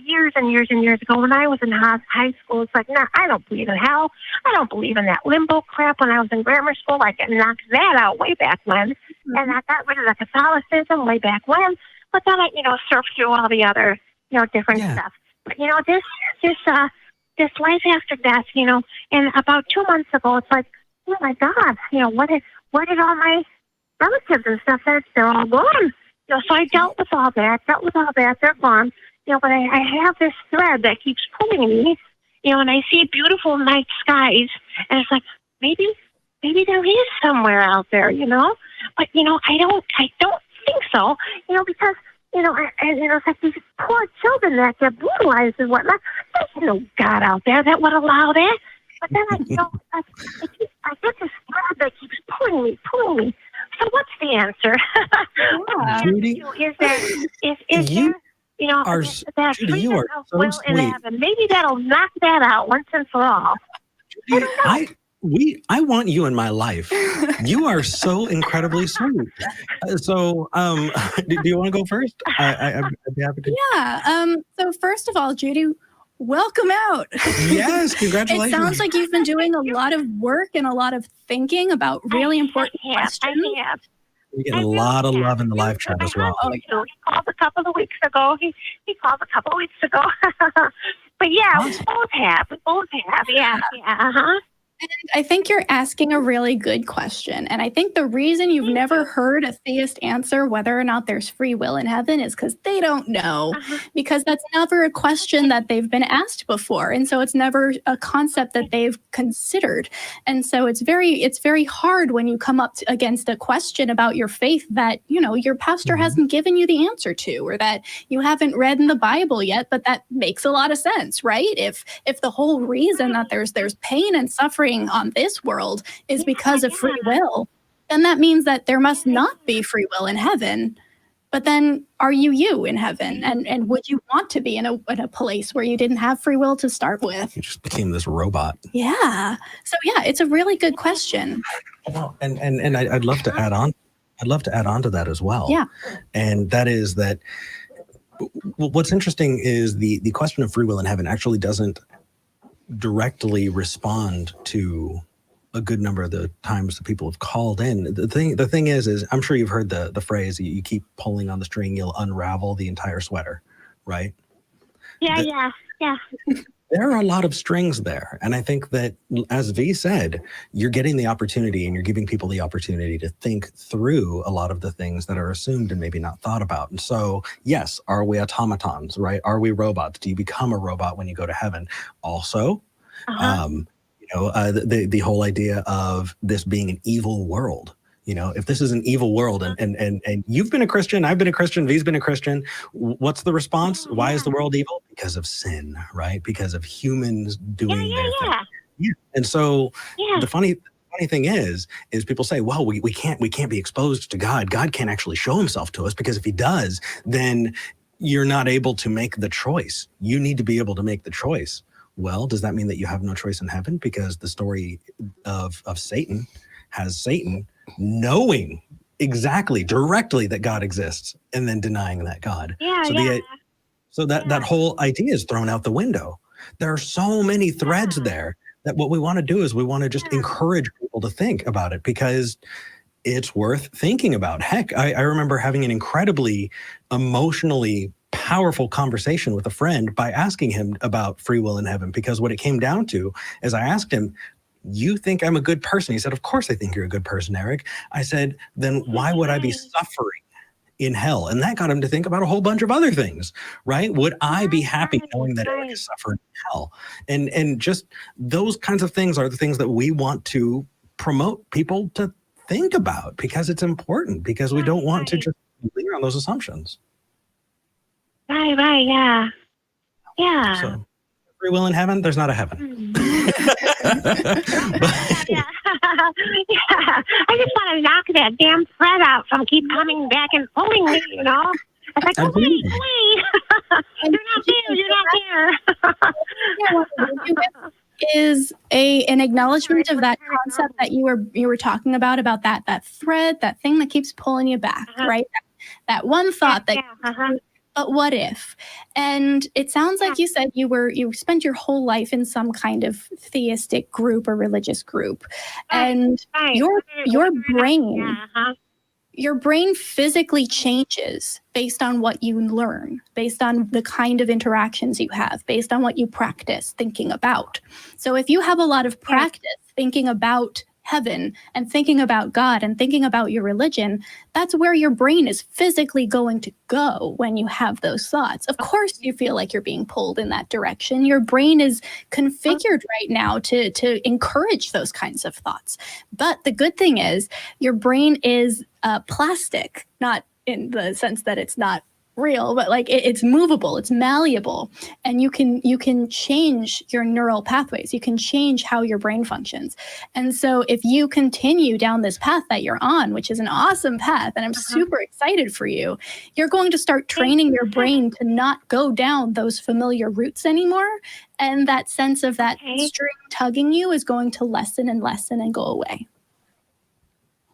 H: years and years and years ago when I was in high school, it's like, nah, I don't believe in hell. I don't believe in that limbo crap. When I was in grammar school, I knocked that out way back when. Mm-hmm. And I got rid of the Catholicism way back when. But then I, surfed through all the other, different stuff. But, this life after death, and about 2 months ago, it's like, oh my God, where did all my relatives and stuff, they're all gone. So I dealt with all that, they're gone. But I have this thread that keeps pulling me, and I see beautiful night skies, and it's like, maybe there is somewhere out there, but, I don't think so, because, it's like these poor children that get brutalized and whatnot. There's no God out there that would allow that. But then I get this thread that keeps pulling me. So what's the answer?
A: Judy,
H: Judy, you are so sweet. Maybe that'll knock that out once and for all.
A: Judy, I want you in my life. You are so incredibly sweet. So, do you want to go first? I'd be happy to.
B: Yeah. So first of all, Judy, welcome out.
A: Yes, congratulations.
B: It sounds like you've been doing a lot of work and a lot of thinking about really important questions.
H: I have.
A: You're getting a lot of love in the live chat as well.
H: He called a couple of weeks ago. But yeah, we both have. Yeah. Uh-huh.
B: And I think you're asking a really good question. And I think the reason you've never heard a theist answer whether or not there's free will in heaven is because they don't know, because that's never a question that they've been asked before. And so it's never a concept that they've considered. And so it's very hard when you come up against a question about your faith that, your pastor hasn't given you the answer to, or that you haven't read in the Bible yet, but that makes a lot of sense, right? If the whole reason that there's pain and suffering on this world is because of free will, then that means that there must not be free will in heaven. But then are you in heaven? And would you want to be in a place where you didn't have free will to start with?
A: You just became this robot.
B: Yeah. So yeah, it's a really good question.
A: And I'd love to add on. I'd love to add on to that as well.
B: Yeah.
A: And that is that what's interesting is the question of free will in heaven actually doesn't directly respond to a good number of the times that people have called in. The thing is I'm sure you've heard the phrase, you keep pulling on the string, you'll unravel the entire sweater, right?
H: Yeah.
A: There are a lot of strings there. And I think that, as Vi said, you're getting the opportunity and you're giving people the opportunity to think through a lot of the things that are assumed and maybe not thought about. And so, yes, are we automatons, right? Are we robots? Do you become a robot when you go to heaven? Also, the whole idea of this being an evil world. If this is an evil world and you've been a Christian, I've been a Christian, V's been a Christian, what's the response? Why is the world evil? Because of sin, right? Because of humans doing their thing. Yeah. And so the funny thing is people say, well, we can't be exposed to God. God can't actually show himself to us, because if he does, then you're not able to make the choice. You need to be able to make the choice. Well, does that mean that you have no choice in heaven? Because the story of Satan has Satan knowing exactly, directly, that God exists and then denying that God. So that whole idea is thrown out the window. There are so many threads there that what we want to do is we want to just encourage people to think about it, because it's worth thinking about. Heck, I remember having an incredibly emotionally powerful conversation with a friend by asking him about free will in heaven, because what it came down to is I asked him, you think I'm a good person? He said, of course I think you're a good person, Eric. I said, then why would I be suffering in hell? And that got him to think about a whole bunch of other things, right? Would I be happy knowing that Eric is suffering in hell? And just those kinds of things are the things that we want to promote people to think about, because it's important, because we don't want to just linger on those assumptions.
H: Right, yeah.
A: So free will in heaven? There's not a heaven.
H: Yeah. I just want to knock that damn thread out from keep coming back and pulling me, you know? It's like, oh, wait. You're not there.
B: Is an acknowledgement of that concept that you were talking about that thread, that thing that keeps pulling you back, right? That one thought that but what if? And it sounds like you said you spent your whole life in some kind of theistic group or religious group. And your brain your brain physically changes based on what you learn, based on the kind of interactions you have, based on what you practice thinking about. So if you have a lot of practice thinking about heaven and thinking about God and thinking about your religion, that's where your brain is physically going to go when you have those thoughts. Of course, you feel like you're being pulled in that direction. Your brain is configured right now to encourage those kinds of thoughts. But the good thing is your brain is plastic, not in the sense that it's not real, but like it's movable, it's malleable, and you can change your neural pathways. You can change how your brain functions. And so if you continue down this path that you're on, which is an awesome path, and I'm super excited for you, you're going to start training your brain to not go down those familiar routes anymore. And that sense of that string tugging you is going to lessen and lessen and go away.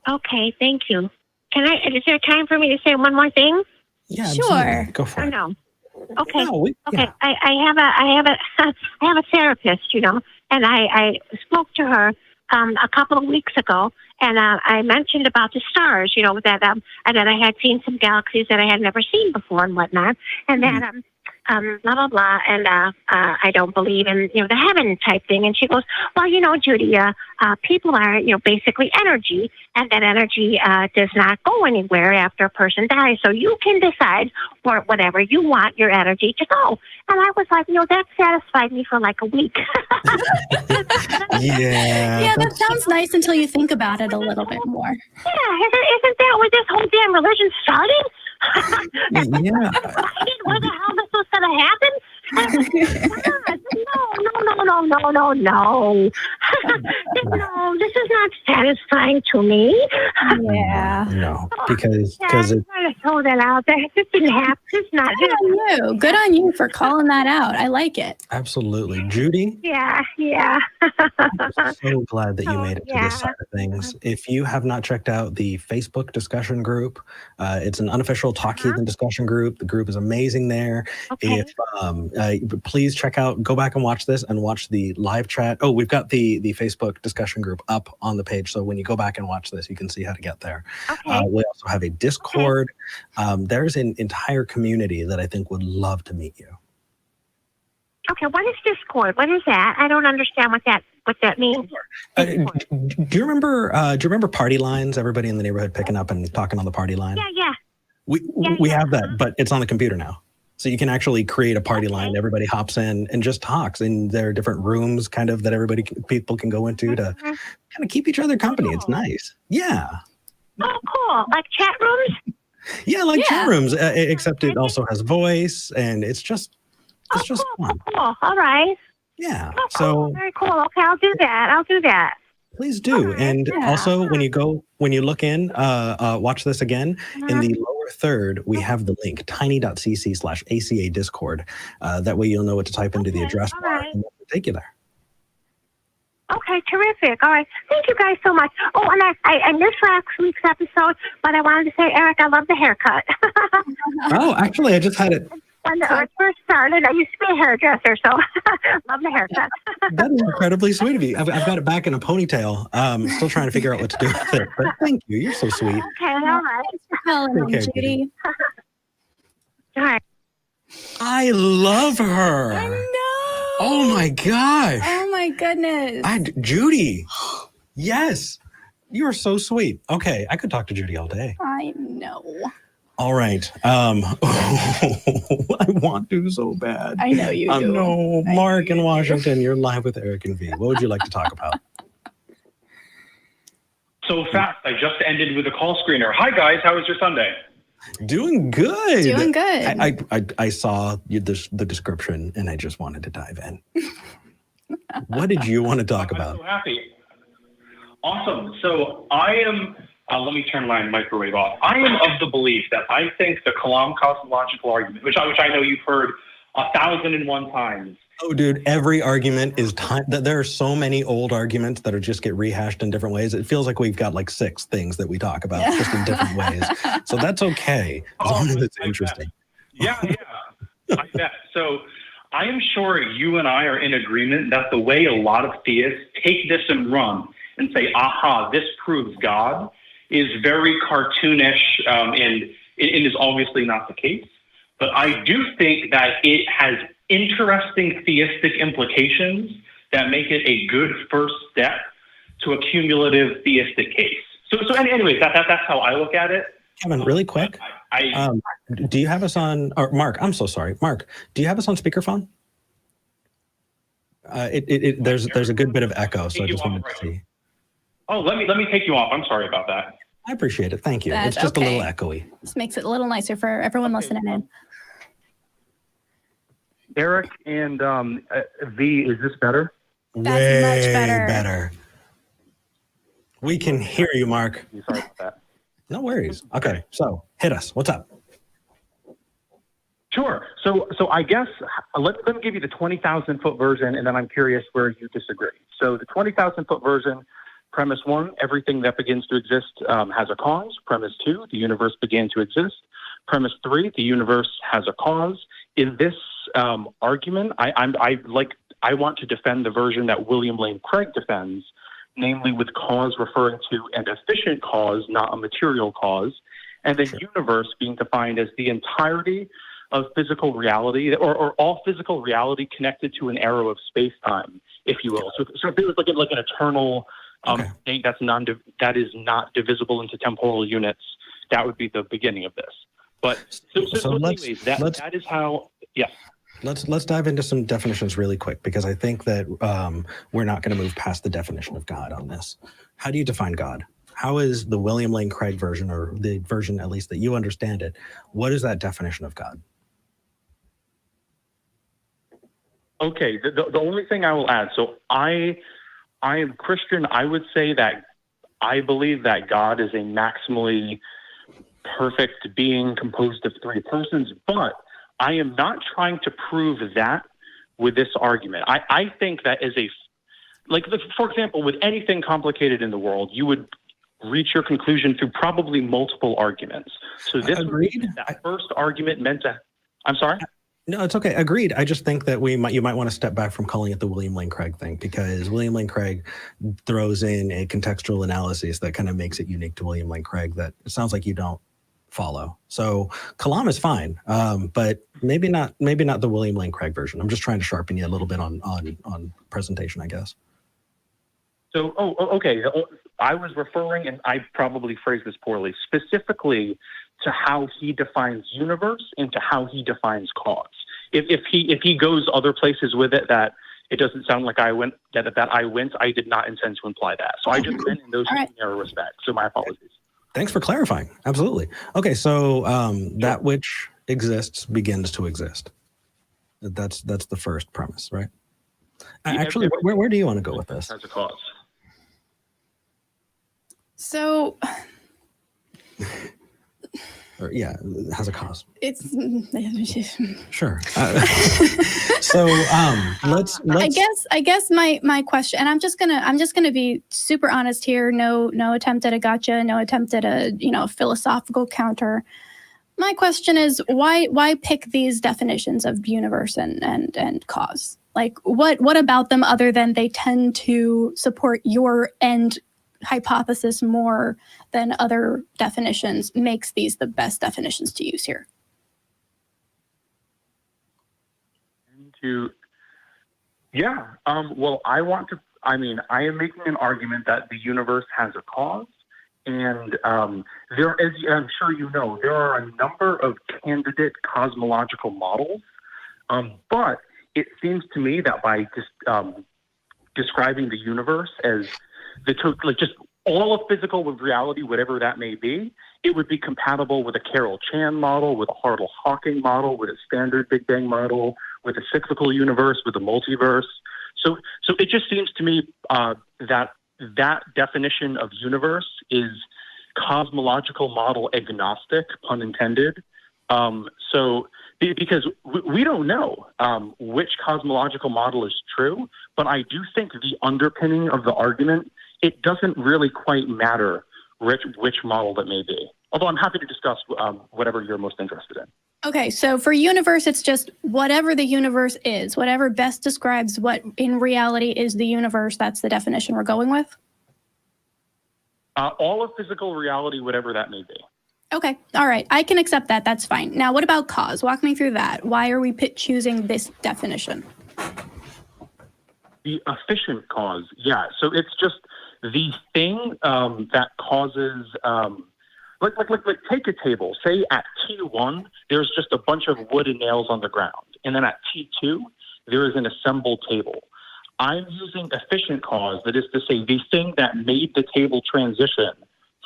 H: Okay, thank you. Is there time for me to say one more thing?
A: Yeah,
B: sure.
A: Absolutely. Go for it.
H: No. Okay.
A: No,
H: okay. I have a therapist, you know, and I spoke to her a couple of weeks ago, and I mentioned about the stars, you know, that and that I had seen some galaxies that I had never seen before and whatnot, and that blah blah blah, and I don't believe in, you know, the heaven type thing. And she goes, well, you know, Judy, people are, you know, basically energy, and that energy does not go anywhere after a person dies. So you can decide for whatever you want your energy to go. And I was like, you know, that satisfied me for like a week.
B: Yeah, that sounds nice until you think about it a little bit more.
H: Yeah, isn't that where this whole damn religion started?
A: Yeah.
H: Where the hell is this going to happen? No. No, this is not satisfying to me.
B: Yeah.
A: No, because
H: I'm trying to throw that out there. This didn't happen. It's not
B: Good on you. Good on you for calling that out. I like it.
A: Absolutely. Judy?
H: Yeah.
A: I'm so glad that you made it to this side of things. If you have not checked out the Facebook discussion group, it's an unofficial Talk Heathen discussion group. The group is amazing there.
H: Okay.
A: If please go back and watch this and watch the live chat. Oh, we've got the Facebook discussion group up on the page. So when you go back and watch this, you can see how to get there.
H: Okay.
A: We also have a Discord. There's an entire community that I think would love to meet you.
H: Okay, what is Discord? What is that? I don't understand what that means.
A: Do you remember party lines? Everybody in the neighborhood picking up and talking on the party line?
H: Yeah.
A: We have that, but it's on the computer now. So you can actually create a party line. Everybody hops in and just talks, and there are different rooms kind of that people can go into to kind of keep each other company. It's nice. Yeah.
H: Oh, cool. Like chat rooms?
A: Yeah, like chat rooms, except it also has voice, and it's just fun.
H: Cool. All right.
A: Yeah.
H: Oh,
A: so
H: very cool. Okay, I'll do that.
A: Please do. And also when you look in, watch this again, in the lower third, we have the link, tiny.cc/ACA Discord. That way you'll know what to type into the address bar and we'll take you there.
H: Okay, terrific. All right. Thank you guys so much. Oh, and I missed last week's episode, but I wanted to say, Eric, I love the haircut.
A: Oh, actually, I just had it.
H: When I first started, I used to be a hairdresser, so love the haircut.
A: That is incredibly sweet of you. I've got it back in a ponytail. Still trying to figure out what to do with it, but thank you. You're so sweet.
H: Okay, all right.
B: Thanks for calling me, Judy.
H: All right.
A: I love her.
B: I know.
A: Oh my gosh.
B: Oh my goodness.
A: Judy. Yes. You are so sweet. Okay, I could talk to Judy all day.
B: I know.
A: All right. I want to so bad.
B: I know you do.
A: No, Mark in Washington, you're live with Eric and V. What would you like to talk about?
I: So fast. I just ended with a call screener. Hi, guys. How was your Sunday?
A: Doing good.
B: Doing good.
A: I saw the description and I just wanted to dive in. What did you want to talk about?
I: I'm so happy. Awesome. So I am, let me turn my microwave off. I am of the belief that I think the Kalam cosmological argument, which I know you've heard 1,001 times.
A: Oh, dude, every argument is time. There are so many old arguments that are just get rehashed in different ways. It feels like we've got like 6 things that we talk about just in different ways. So that's okay, as long as it's interesting.
I: Yeah, I bet. So I am sure you and I are in agreement that the way a lot of theists take this and run and say, aha, this proves God, is very cartoonish, and it is obviously not the case. But I do think that it has interesting theistic implications that make it a good first step to a cumulative theistic case. So anyways, that's how I look at it.
A: Kevin, really quick, do you have us on, or Mark, I'm so sorry. Mark, do you have us on speakerphone? There's a good bit of echo, so I just wanted to see.
I: Oh, let me take you off. I'm sorry about that.
A: I appreciate it. Thank you.
B: That's
A: it's just
B: okay.
A: a little echoey.
B: This makes it a little nicer for everyone listening in.
J: Eric and V, is this better?
B: That's much better.
A: We can hear you, Mark.
J: Sorry about that.
A: No worries. Okay, so hit us. What's up?
J: Sure. So I guess let me give you the 20,000-foot version, and then I'm curious where you disagree. So the 20,000-foot version, premise 1, everything that begins to exist has a cause. Premise 2, the universe began to exist. Premise 3, the universe has a cause. In this argument, I want to defend the version that William Lane Craig defends, namely with cause referring to an efficient cause, not a material cause, and the universe being defined as the entirety of physical reality, or all physical reality connected to an arrow of space-time, if you will. So if it was like an eternal state that is not divisible into temporal units, that would be the beginning of this. But anyways, that is how. Yeah.
A: Let's dive into some definitions really quick, because I think that we're not going to move past the definition of God on this. How do you define God? How is the William Lane Craig version, or the version at least that you understand it, what is that definition of God?
J: Okay, the only thing I will add, so I am Christian. I would say that I believe that God is a maximally perfect being composed of 3 persons, but I am not trying to prove that with this argument. I think that for example, with anything complicated in the world, you would reach your conclusion through probably multiple arguments. So this that first argument meant to. I'm sorry.
A: No, it's okay. Agreed. I just think that you might want to step back from calling it the William Lane Craig thing, because William Lane Craig throws in a contextual analysis that kind of makes it unique to William Lane Craig that it sounds like you don't follow. So Kalam is fine, but maybe not the William Lane Craig version. I'm just trying to sharpen you a little bit on presentation, I guess.
J: So, okay. I was referring, and I probably phrased this poorly, specifically to how he defines universe and to how he defines cause. If he goes other places with it that it doesn't sound like I did not intend to imply that. So I just meant in those narrow respects. So my apologies.
A: Thanks for clarifying. Absolutely. Okay, so that which exists begins to exist. That's the first premise, right? Actually, where do you want to go with this?
J: As a cause.
B: So,
A: has a cause.
B: It's
A: sure. So let's.
B: I guess my question, and I'm just gonna be super honest here. No attempt at a gotcha. No attempt at a philosophical counter. My question is why pick these definitions of universe and cause? Like what about them other than they tend to support your end hypothesis more than other definitions makes these the best definitions to use here?
J: Well, I am making an argument that the universe has a cause, and there, as I'm sure you know, there are a number of candidate cosmological models, but it seems to me that by describing the universe as just all of physical reality, whatever that may be, it would be compatible with a Carol Chan model, with a Hartle Hawking model, with a standard Big Bang model, with a cyclical universe, with a multiverse. So it just seems to me that definition of universe is cosmological model agnostic, pun intended. Because we don't know which cosmological model is true, but I do think the underpinning of the argument, it doesn't really quite matter which model that may be. Although I'm happy to discuss whatever you're most interested in.
B: Okay, so for universe, it's just whatever the universe is, whatever best describes what in reality is the universe, that's the definition we're going with?
J: All of physical reality, whatever that may be.
B: Okay, all right, I can accept that, that's fine. Now, what about cause? Walk me through that. Why are we choosing this definition?
J: The efficient cause, yeah. So it's just the thing that causes... Like take a table. Say at T1, there's just a bunch of wood and nails on the ground. And then at T2, there is an assembled table. I'm using efficient cause, that is to say, the thing that made the table transition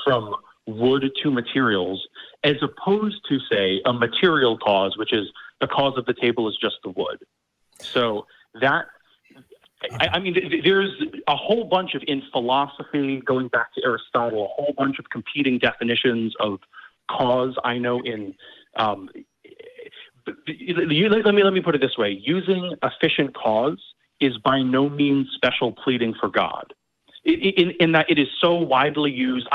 J: from wood to materials, as opposed to, say, a material cause, which is the cause of the table is just the wood. So that... I mean, there's a whole bunch in philosophy, going back to Aristotle, a whole bunch of competing definitions of cause. I know let me put it this way. Using efficient cause is by no means special pleading for God, in that it is so widely used.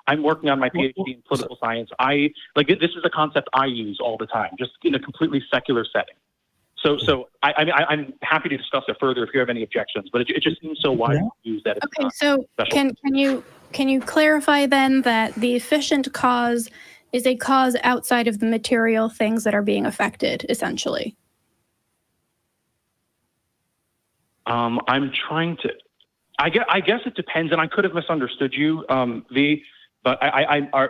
J: I'm working on my PhD in political science. This is a concept I use all the time, just in a completely secular setting. So I'm happy to discuss it further if you have any objections, but it just seems so widely used that it's
B: okay. So can you clarify then that the efficient cause is a cause outside of the material things that are being affected, essentially?
J: I'm trying to. I guess it depends, and I could have misunderstood you, V. But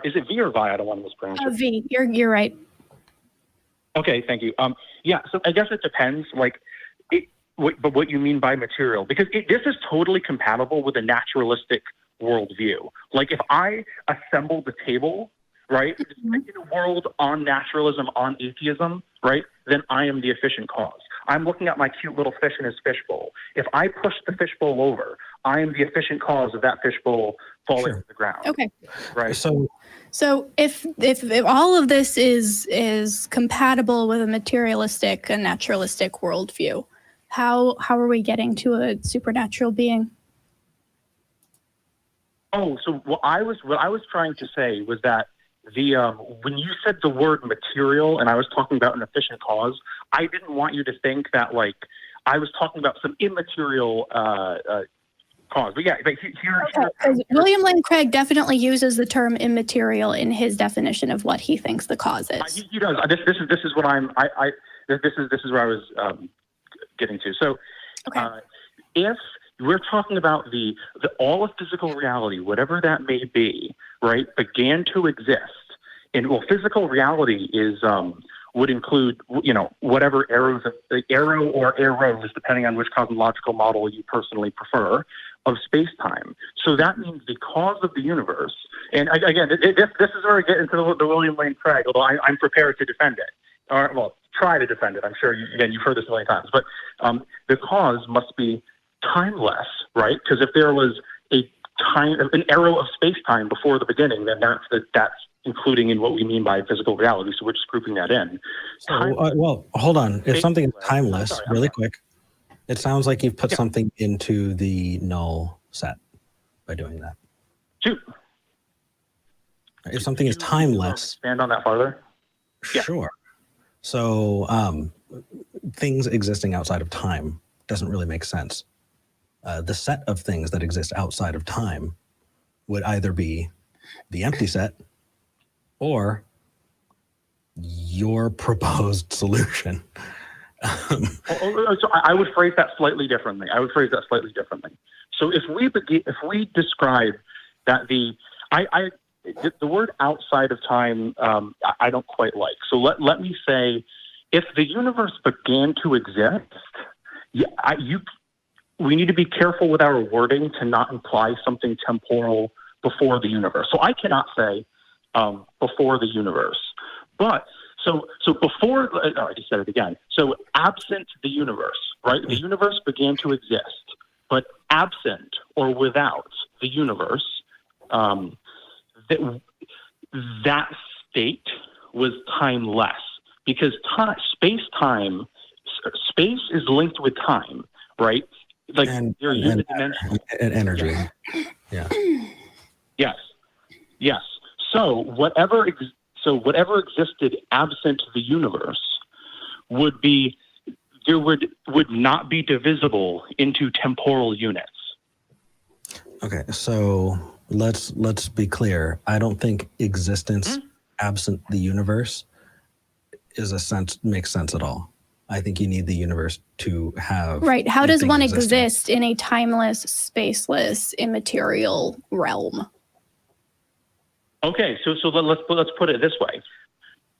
J: is it V or Vi? I don't want to mispronounce it.
B: V. You're right.
J: Okay, thank you. Yeah, so I guess it depends, but what you mean by material, because this is totally compatible with a naturalistic worldview. Like if I assemble the table, right, in a world on naturalism, on atheism, right, then I am the efficient cause. I'm looking at my cute little fish in his fishbowl. If I push the fishbowl over, I am the efficient cause of that fishbowl falling to the ground.
B: Okay.
J: Right.
B: So if all of this is compatible with a materialistic and naturalistic worldview, how are we getting to a supernatural being?
J: Oh, so what I was trying to say was that when you said the word material and I was talking about an efficient cause, I didn't want you to think that I was talking about some immaterial cause. But yeah,
B: here William Lane Craig definitely uses the term immaterial in his definition of what he thinks the cause is.
J: He does. This is what this is where I was getting to. So, if we're talking about the all of physical reality, whatever that may be, right, began to exist, and physical reality is would include, whatever arrow or arrows, depending on which cosmological model you personally prefer, of space-time. So that means the cause of the universe, and again, this is where I get into the William Lane Craig, although I'm prepared to defend it, or try to defend it. I'm sure you've heard this a million times, but the cause must be timeless, right? Because if there was an arrow of space-time before the beginning, then that's including in what we mean by physical reality. So we're just grouping that in.
A: So, hold on. If something is timeless, really quick, it sounds like you've put something into the null set by doing that.
J: Shoot.
A: If something is timeless,
J: expand on that farther.
A: Sure. So things existing outside of time doesn't really make sense. The set of things that exist outside of time would either be the empty set or your proposed solution.
J: So I would phrase that slightly differently. So if we describe that the word outside of time, I don't quite like. So let me say, if the universe began to exist, we need to be careful with our wording to not imply something temporal before the universe. So I cannot say before the universe. But so before, I just said it again. So absent the universe, right? The universe began to exist, but absent or without the universe, that state was timeless, because space is linked with time, right? Like they're unidimensional.
A: And energy. Yeah.
J: Yes. So whatever existed absent the universe would not be divisible into temporal units.
A: Okay, so let's be clear. I don't think existence absent the universe makes sense at all. I think you need the universe to have.
B: Right. How does one exist in a timeless, spaceless, immaterial realm?
J: Okay, so let's put it this way: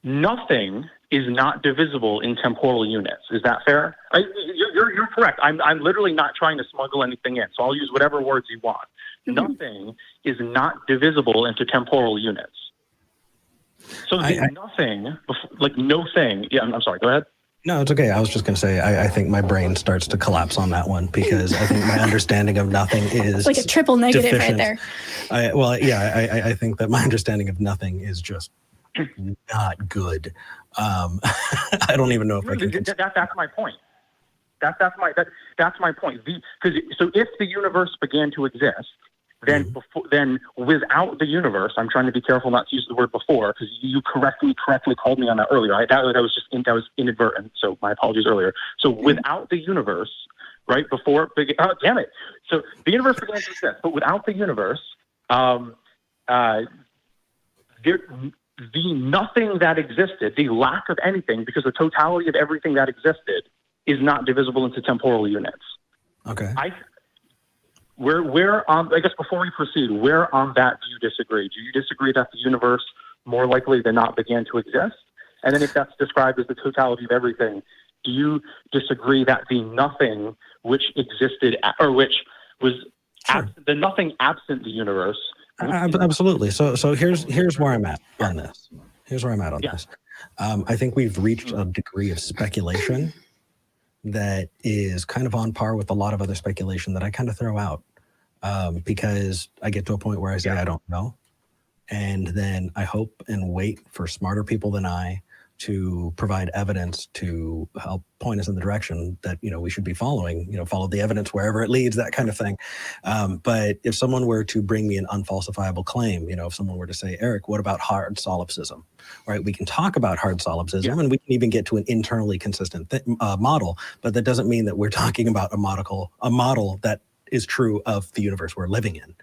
J: nothing is not divisible in temporal units. Is that fair? You're correct. I'm literally not trying to smuggle anything in, so I'll use whatever words you want. Nothing is not divisible into temporal units. So nothing, like no thing. Yeah, I'm sorry. Go ahead.
A: No, it's okay. I was just going to say, I think my brain starts to collapse on that one, because I think my understanding of nothing is
B: like a triple negative
A: deficient.
B: right
A: there. I think that my understanding of nothing is just not good. I don't even know if I can.
J: That's my point. That's my point. So if the universe began to exist, then without the universe, I'm trying to be careful not to use the word before, because you correctly called me on that earlier. That was inadvertent. So my apologies earlier. So without the universe, right before, damn it. So the universe began to exist, but without the universe, the nothing that existed, the lack of anything, because the totality of everything that existed is not divisible into temporal units.
A: Okay.
J: Where on, I guess before we proceed, where on that do you disagree? Do you disagree that the universe more likely than not began to exist? And then if that's described as the totality of everything, do you disagree that the nothing which existed, or which was the nothing absent the universe?
A: Absolutely. So here's where I'm at on this. Here's where I'm at on this. I think we've reached a degree of speculation that is kind of on par with a lot of other speculation that I kind of throw out, because I get to a point where I say I don't know, and then I hope and wait for smarter people than I to provide evidence to help point us in the direction that we should be following. Follow the evidence wherever it leads, that kind of thing. But if someone were to bring me an unfalsifiable claim, if someone were to say, Eric, what about hard solipsism? Right? We can talk about hard solipsism, and we can even get to an internally consistent model, but that doesn't mean that we're talking about a model that is true of the universe we're living in.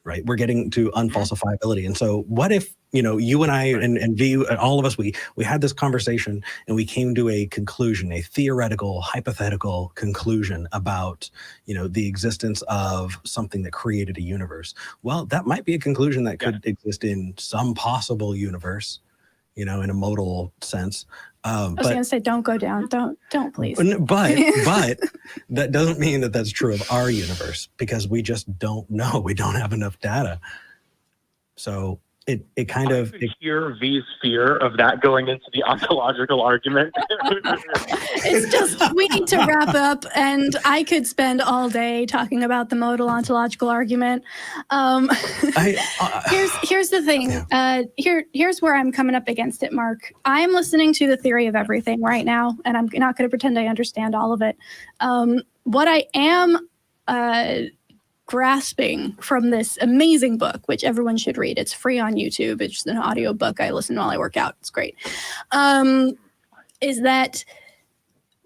A: Right? We're getting to unfalsifiability. And so what if, you and I and Vi, all of us, we had this conversation and we came to a conclusion, a theoretical, hypothetical conclusion about, the existence of something that created a universe. Well, that might be a conclusion that could exist in some possible universe, in a modal sense.
B: I was going to say, don't go down. Don't please.
A: But that doesn't mean that that's true of our universe, because we just don't know. We don't have enough data. So it kind of
J: hear V's fear of that going into the ontological argument.
B: It's just, we need to wrap up, and I could spend all day talking about the modal ontological argument. Here's the thing. Here's where I'm coming up against it, Mark. I'm listening to the theory of everything right now, and I'm not going to pretend I understand all of it. What I am grasping from this amazing book, which everyone should read. It's free on YouTube. It's an audio book I listen while I work out. It's great. Is that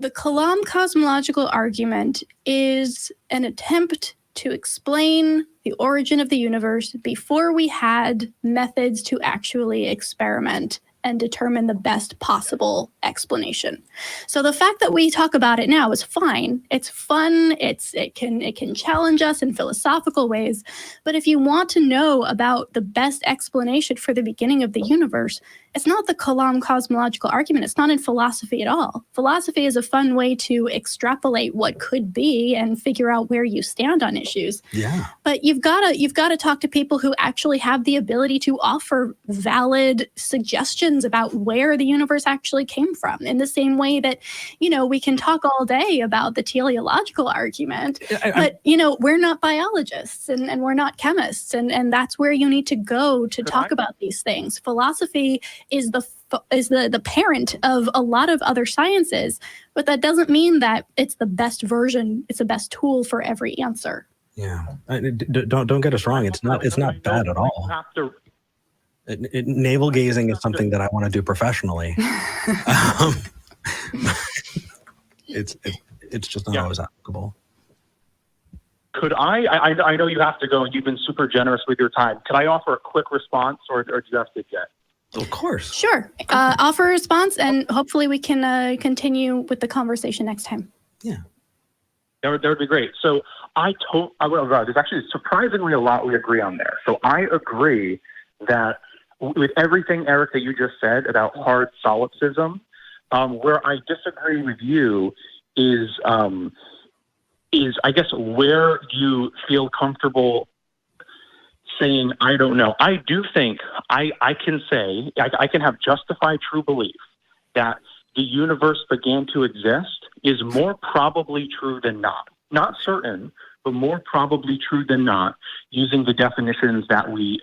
B: the Kalam cosmological argument is an attempt to explain the origin of the universe before we had methods to actually experiment and determine the best possible explanation. So the fact that we talk about it now is fine. It's fun. It can challenge us in philosophical ways. But if you want to know about the best explanation for the beginning of the universe, it's not the Kalam cosmological argument. It's not in philosophy at all. Philosophy is a fun way to extrapolate what could be and figure out where you stand on issues.
A: Yeah.
B: But you've got to talk to people who actually have the ability to offer valid suggestions about where the universe actually came from. In the same way that, we can talk all day about the teleological argument, but we're not biologists and we're not chemists, and that's where you need to go to talk about these things. Philosophy is the parent of a lot of other sciences, but that doesn't mean that it's the best version, it's the best tool for every answer.
A: Yeah, don't get us wrong. It's not bad at all. Navel gazing is something that I want to do professionally. It's just not always applicable.
J: Could I know you have to go and you've been super generous with your time. Could I offer a quick response or do you have to get?
A: Of course.
B: Sure. Offer a response and hopefully we can continue with the conversation next time.
A: Yeah.
J: That would be great. So there's actually surprisingly a lot we agree on there. So I agree that with everything, Eric, that you just said about hard solipsism, where I disagree with you is I guess where you feel comfortable saying, I don't know. I do think I can say, I can have justified true belief that the universe began to exist is more probably true than not. Not certain, but more probably true than not, using the definitions that we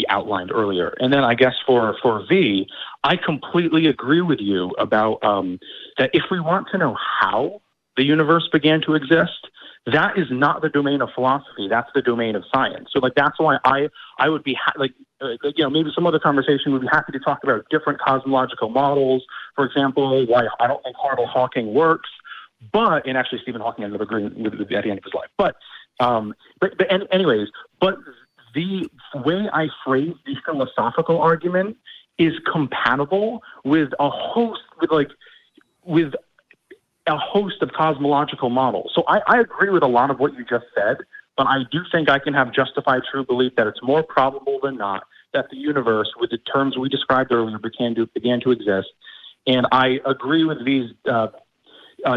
J: outlined earlier. And then I guess for V, I completely agree with you about that if we want to know how the universe began to exist, that is not the domain of philosophy. That's the domain of science. So that's why I would be maybe some other conversation would be happy to talk about different cosmological models. For example, why I don't think Hardel Hawking works, and actually Stephen Hawking ended up agreeing with at the end of his life. But the way I phrase the philosophical argument is compatible with a host of cosmological models. So I agree with a lot of what you just said, but I do think I can have justified true belief that it's more probable than not that the universe, with the terms we described earlier, began to exist. And I agree with these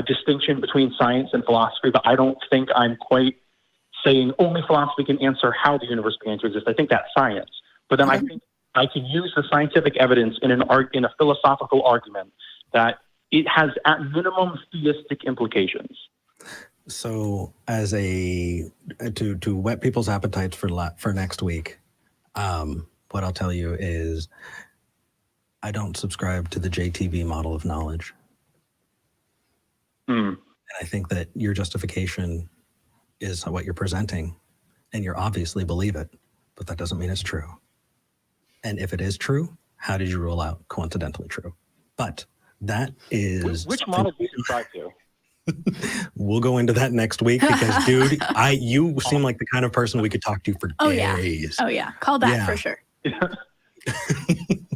J: distinction between science and philosophy, but I don't think I'm quite saying only philosophy can answer how the universe began to exist. I think that's science. But then I think I can use the scientific evidence in a philosophical argument that it has at minimum theistic implications.
A: So as to whet people's appetites for next week, what I'll tell you is I don't subscribe to the JTV model of knowledge. And I think that your justification is what you're presenting, and you obviously believe it, but that doesn't mean it's true. And if it is true, how did you rule out coincidentally true? But that is
J: which model do you subscribe to?
A: We'll go into that next week because, dude, you seem like the kind of person we could talk to for days.
B: Oh yeah, call back for sure.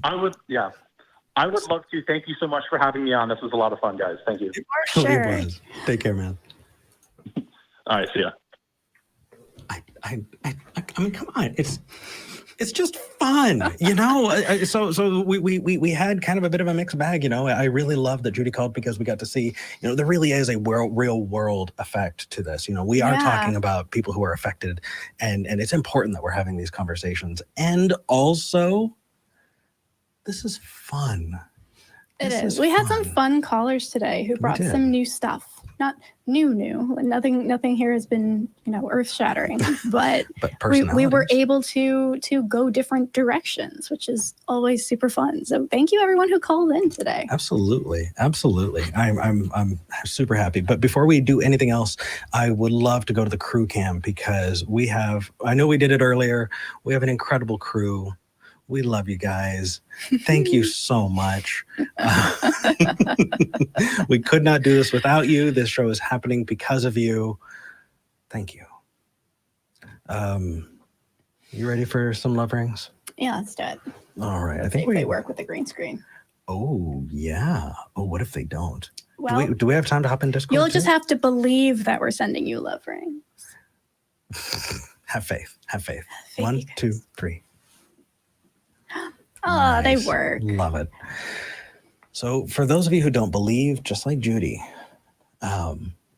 J: I would love to. Thank you so much for having me on. This was a lot of fun, guys. Thank you.
B: For sure.
A: It was. Take care, man.
J: All right, see ya.
A: I mean, come on, it's just fun, So we had kind of a bit of a mixed bag, I really love that Judy called because we got to see, there really is a real world effect to this. We are talking about people who are affected, and it's important that we're having these conversations. And also, this is fun.
B: It is. We had some fun callers today who brought some new stuff. Not new. Nothing here has been, earth shattering, but we were able to go different directions, which is always super fun. So thank you everyone who called in today.
A: Absolutely. I'm super happy. But before we do anything else, I would love to go to the crew cam because I know we did it earlier. We have an incredible crew. We love you guys. Thank you so much. We could not do this without you. This show is happening because of you. Thank you. You ready for some love rings?
B: Yeah, let's do it.
A: All right. I
B: think they work with the green screen.
A: Oh, yeah. Oh, what if they don't?
B: Well,
A: do we have time to hop in Discord?
B: You'll just have to believe that we're sending you love rings.
A: Have faith. 1, 2, 3.
B: Oh, nice. They work.
A: Love it. So for those of you who don't believe, just like Judy,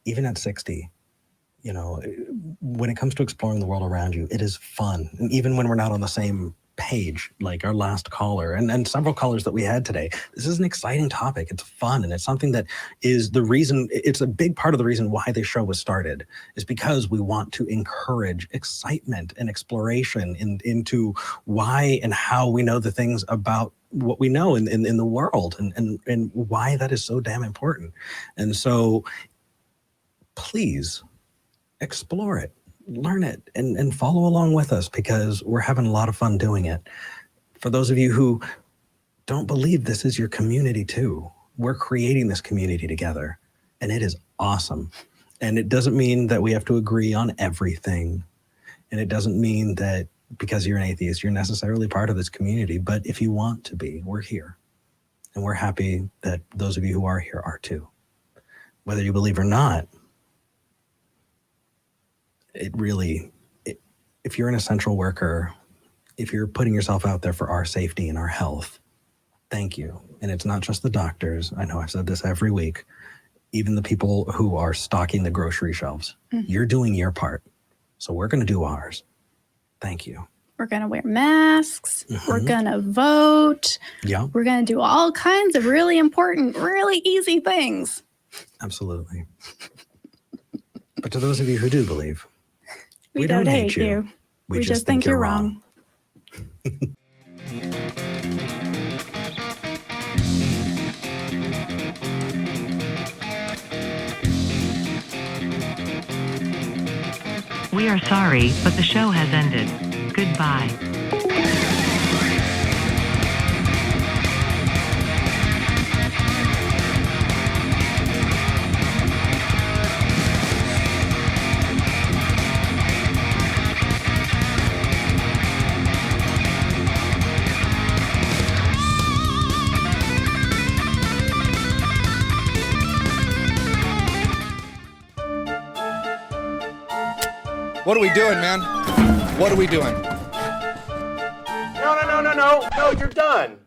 A: even at 60, you know, when it comes to exploring the world around you, it is fun. And even when we're not on the same page, like our last caller and several callers that we had today, this is an exciting topic. It's fun. And it's something that is the reason, it's a big part of the reason why this show was started, is because we want to encourage excitement and exploration into why and how we know the things about what we know in the world and why that is so damn important. And so please explore it, learn it, and follow along with us, because we're having a lot of fun doing it. For those of you who don't believe, this is your community too. We're creating this community together, and it is awesome. And it doesn't mean that we have to agree on everything. And it doesn't mean that because you're an atheist, you're necessarily part of this community. But if you want to be, we're here. And we're happy that those of you who are here are too. Whether you believe or not, if you're an essential worker, if you're putting yourself out there for our safety and our health, thank you. And it's not just the doctors. I know I've said this every week. Even the people who are stocking the grocery shelves, you're doing your part. So we're going to do ours. Thank you.
B: We're going to wear masks. We're going to vote.
A: Yeah.
B: We're going to do all kinds of really important, really easy things.
A: Absolutely. But to those of you who do believe,
B: we don't hate you. We just think you're wrong.
K: We are sorry, but the show has ended. Goodbye.
L: What are we doing, man? What are we doing?
M: No, you're done.